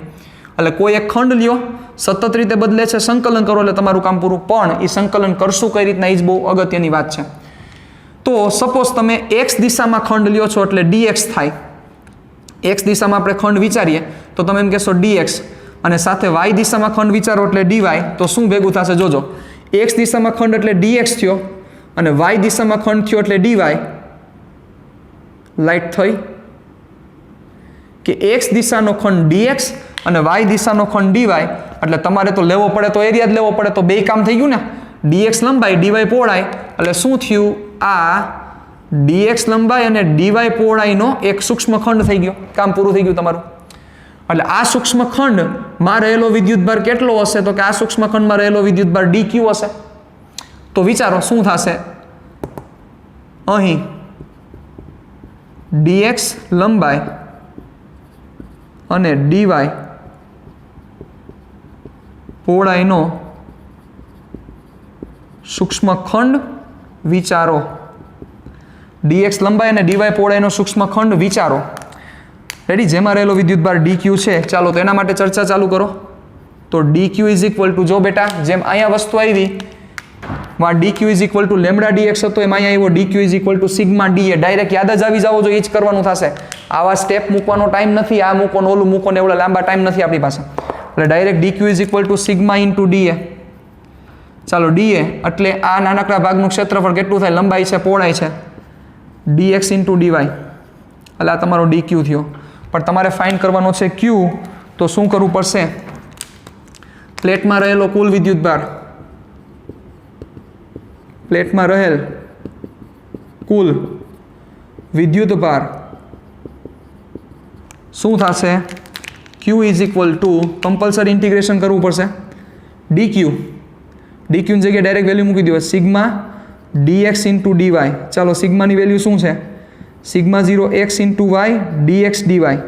Speaker 1: એટલે કોઈ એક ખંડ લ્યો, સતત રીતે બદલે છે, સંકલન કરો એટલે તમારું કામ પૂરું. પણ એ સંકલન કરશું કઈ રીતના એ જ બહુ અગત્યની વાત છે. તો સપોઝ તમે એક્સ દિશામાં ખંડ લ્યો છો એટલે ડીએક્સ થાય. એક્સ દિશામાં આપણે ખંડ વિચારીએ તો તમે એમ કહેશો ડીએક્સ, અને સાથે વાય દિશામાં ખંડ વિચારો એટલે ડીવાય. તો શું ભેગું થશે જોજો, એક્સ દિશામાં ખંડ એટલે ડીએક્સ થયો અને વાય દિશામાં ખંડ થયો એટલે ડીવાય. લાઈટ થઈ કે એક્સ દિશાનો ખંડ ડીએક્સ અને વાય દિશાનો ખંડ ડીવાય, એટલે તમારે તો લેવો પડે તો એરિયા જ લેવો પડે, તો બે કામ થઈ ગયું ને. ડીએક્સ લંબાઈ ડીવાય પહોળાઈ, એટલે શું થયું, આ ડીએક્સ લંબાઈ અને ડીવાય પહોળાઈનો એક સૂક્ષ્મ ખંડ થઈ ગયો, કામ પૂરું થઈ ગયું તમારું. એટલે આ સૂક્ષ્મ ખંડમાં રહેલો વિદ્યુતભાર કેટલો હશે? તો કે આ સૂક્ષ્મ ખંડમાં રહેલો વિદ્યુતભાર ડીક્યુ હશે. તો વિચારો શું થશે, અહીં ડીએક્સ લંબાઈ અને ડીવાય પહોળાઈનો સૂક્ષ્મ ખંડ વિચારો. ડીએક્સ લંબાઈ અને ડીવાય પહોળાઈનો સૂક્ષ્મ ખંડ વિચારો. રેડી. જેમાં રહેલો વિદ્યુતભાર ડીક્યુ છે. ચાલો તો એના માટે ચર્ચા ચાલુ કરો. તો ડીક્યુ ઇઝ ઇક્વલ ટુ, જો બેટા જેમ અહીંયા વસ્તુ આવી માં dq is equal to lambda dx હતો, એમ અહીંયા આવ્યો dq is equal to sigma dA. Direct યાદ જ આવી જાવો, જો એ જ કરવાનું થશે. આવા સ્ટેપ મૂકવાનો ટાઈમ નથી, આ મૂકો ને ઓલું મૂકો ને એવડા લાંબા ટાઈમ નથી આપણી પાસે. એટલે direct dq is equal to sigma into dA. ચાલો ડીએ એટલે આ નાનકડા ભાગનું ક્ષેત્રફળ કેટલું થાય, લંબાઈ છે પહોળાઈ છે, ડીએક્સ ઇન્ટુ ડીવાય. એટલે આ તમારો ડીક્યુ થયો. પણ તમારે ફાઇન્ડ કરવાનો છે ક્યુ. તો શું કરવું પડશે, પ્લેટમાં રહેલો કુલ વિદ્યુતભાર, પ્લેટમાં રહેલ કુલ વિદ્યુતભાર શું થશે, Q is equal to, compulsory integration કરવું પડશે, ડીક્યુ. ડીક્યુની જગ્યાએ ડાયરેક્ટ વેલ્યુ મૂકી દો, સિગ્મા ડીએક્સ ઇન્ટુ ડીવાય. ચાલો સિગ્માની વેલ્યુ શું છે, sigma 0 X into Y dx dy.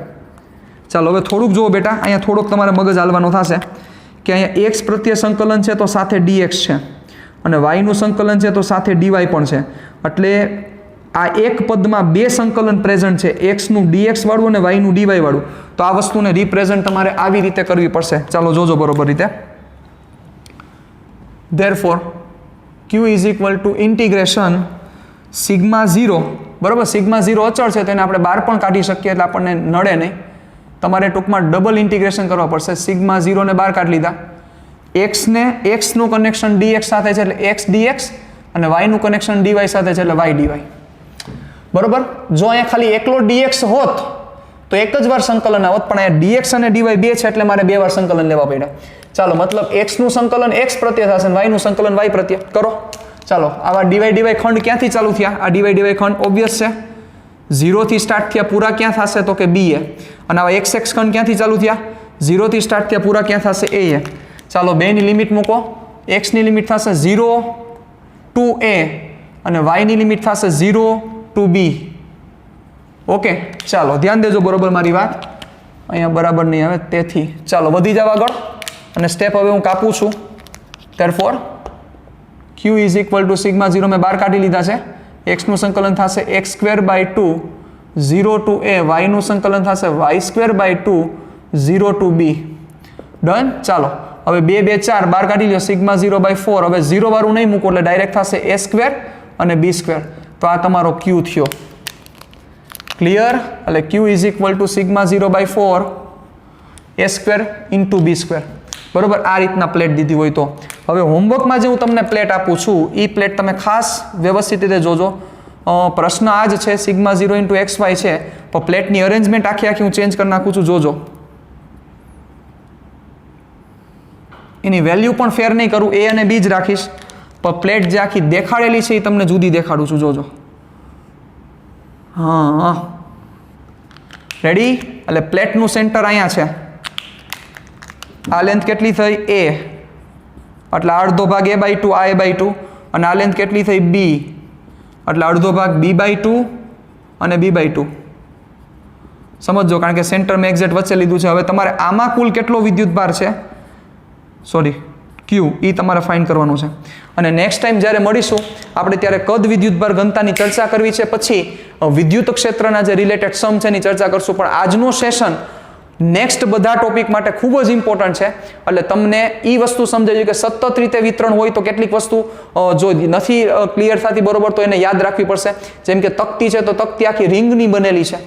Speaker 1: ચાલો હવે થોડુંક જુઓ બેટા, અહીંયા થોડોક તમારે મગજ હાલવાનો થશે કે અહીંયા એક્સ પ્રત્યે સંકલન છે તો સાથે ડીએક્સ છે, અને વાયનું સંકલન છે તો સાથે ડીવાય પણ છે. એટલે આ એક પદમાં બે સંકલન પ્રેઝન્ટ છે, એક્સનું ડીએક્સ વાળું અને વાયનું ડીવાય વાળું. તો આ વસ્તુને રિપ્રેઝન્ટ તમારે આવી રીતે કરવી પડશે. ચાલો જોજો બરોબર રીતે. Therefore, Q is equal to integration sigma 0, બરાબર. સિગ્મા 0 અચળ છે તો એને આપણે બહાર પણ કાઢી શકીએ, એટલે આપણને નડે નહીં. તમારે ટૂંકમાં ડબલ ઇન્ટિગ્રેશન કરવા પડશે. સિગ્મા 0 ને બહાર કાઢી લીધા, એક્સનું કનેક્શન ડીએક્સ સાથે છે એટલે એક્સ ડીએક્સ, અને વાયનું કનેક્શન ડીવાય સાથે છે એટલે વાય ડીવાય. બરોબર. જો અહીંયા ખાલી એકલો ડીએક્સ હોત તો એક જ વાર સંકલન આવત, પણ અહીંયા ડીએક્સ અને ડીવાય બે છે એટલે મારે બે વાર સંકલન લેવા પડ્યા. ચાલો મતલબ એક્સનું સંકલન એક્સ પ્રત્યે થશે અને વાયનું સંકલન વાય પ્રત્યે કરો. ચાલો આવા ડીવાય ખંડ ક્યાંથી ચાલુ થયા? આ ડીવાય ખંડ ઓબ્વિયસ છે, 0 થી સ્ટાર્ટ થયા, પૂરા ક્યાં થશે તો કે બી એ. અને આવા એક્સ ખંડ ક્યાંથી ચાલુ થયા? 0 થી સ્ટાર્ટ થયા, પૂરા ક્યાં થશે એ. ચાલો બેની લિમિટ મૂકો. એક્સની લિમિટ થશે 0 ટુ એ અને વાયની લિમિટ થશે 0 ટુ બી. ઓકે. ચાલો ધ્યાન દેજો બરોબર મારી વાત, અહીંયા બરાબર નહીં આવે. તેથી ચાલો વધી જાવ આગળ, અને સ્ટેપ હવે હું કાપું છું. Therefore Q is equal to sigma 0 મેં બહાર કાઢી લીધા છે. એક્સનું સંકલન થશે X square by 2 0 to A, વાયનું સંકલન થશે Y square by 2 0 to B. Done. ચાલો હવે 2 2 4 બહાર કાઢી લો, સિગ્મા 0 બાય 4. હવે 0 વાળું નહીં મૂકો એટલે ડાયરેક્ટ થશે એ સ્ક્વેર અને બી સ્ક્વેર. તો આ તમારો Q થયો. ક્લિયર. એટલે Q is equal to sigma 0 by 4 A square into B square. બરોબર. આ રીતના પ્લેટ દીધી હોય તો હવે હોમવર્કમાં જે હું તમને પ્લેટ આપું છું એ પ્લેટ તમે ખાસ વ્યવસ્થિત રીતે જોજો. પ્રશ્ન આ જ છે સિગ્મા 0 ઇન્ટુ XY છે, પણ પ્લેટની અરેન્જમેન્ટ આખી હું ચેન્જ કરી નાખું છું. જોજો એની વેલ્યુ પણ ફેર નહીં કરું, A અને B જ રાખીશ, પણ પ્લેટ જે આખી દેખાડેલી છે એ તમને જુદી દેખાડું છું. જોજો. હા, રેડી? એટલે પ્લેટનું સેન્ટર અહીંયા છે. આ લેન્થ કેટલી થઈ? A, એટલે અડધો ભાગ A/2, આ A/2, અને આ લેન્થ કેટલી થઈ? B, એટલે અડધો ભાગ B/2 અને B/2. સમજો, કારણ કે સેન્ટર મેં એક્ઝેક્ટ વચ્ચે લીધું છે. હવે તમારે આમાં કુલ કેટલો વિદ્યુત ભાર છે, સોરી Q, એ તમારે ફાઇન્ડ કરવાનું છે. અને નેક્સ્ટ ટાઈમ જ્યારે મળીશું આપણે ત્યારે કદ વિદ્યુતભાર ઘનતાની ચર્ચા કરવી છે, પછી વિદ્યુત ક્ષેત્રના જે રિલેટેડ સમ છે એની ચર્ચા કરશું. પણ આજનો સેશન નેક્સ્ટ બધા ટોપિક માટે ખૂબ જ ઇમ્પોર્ટન્ટ છે. એટલે તમને એ વસ્તુ સમજાય કે સતત રીતે વિતરણ હોય તો કેટલીક વસ્તુ જો નથી ક્લિયર થતી બરોબર તો એને યાદ રાખવી પડશે. જેમ કે તકતી છે તો તકતી આખી રિંગની બનેલી છે,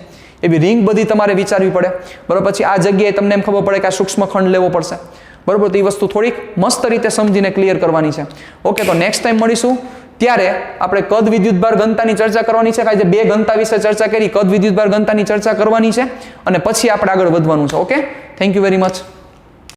Speaker 1: એવી રિંગ બધી તમારે વિચારવી પડે બરોબર. પછી આ જગ્યાએ તમને એમ ખબર પડે કે આ સૂક્ષ્મ ખંડ લેવો પડશે બરોબર. તો એ વસ્તુ થોડીક મસ્ત રીતે સમજીને ક્લિયર કરવાની છે. ઓકે, તો નેક્સ્ટ ટાઈમ મળીશું ત્યારે આપણે કદ વિદ્યુતભાર ઘનતાની ચર્ચા કરવાની છે. જે બે ઘનતા વિશે ચર્ચા કરી, કદ વિદ્યુતભાર ઘનતાની ચર્ચા કરવાની છે, અને પછી આપણે આગળ વધવાનું છે. Okay, thank you very much.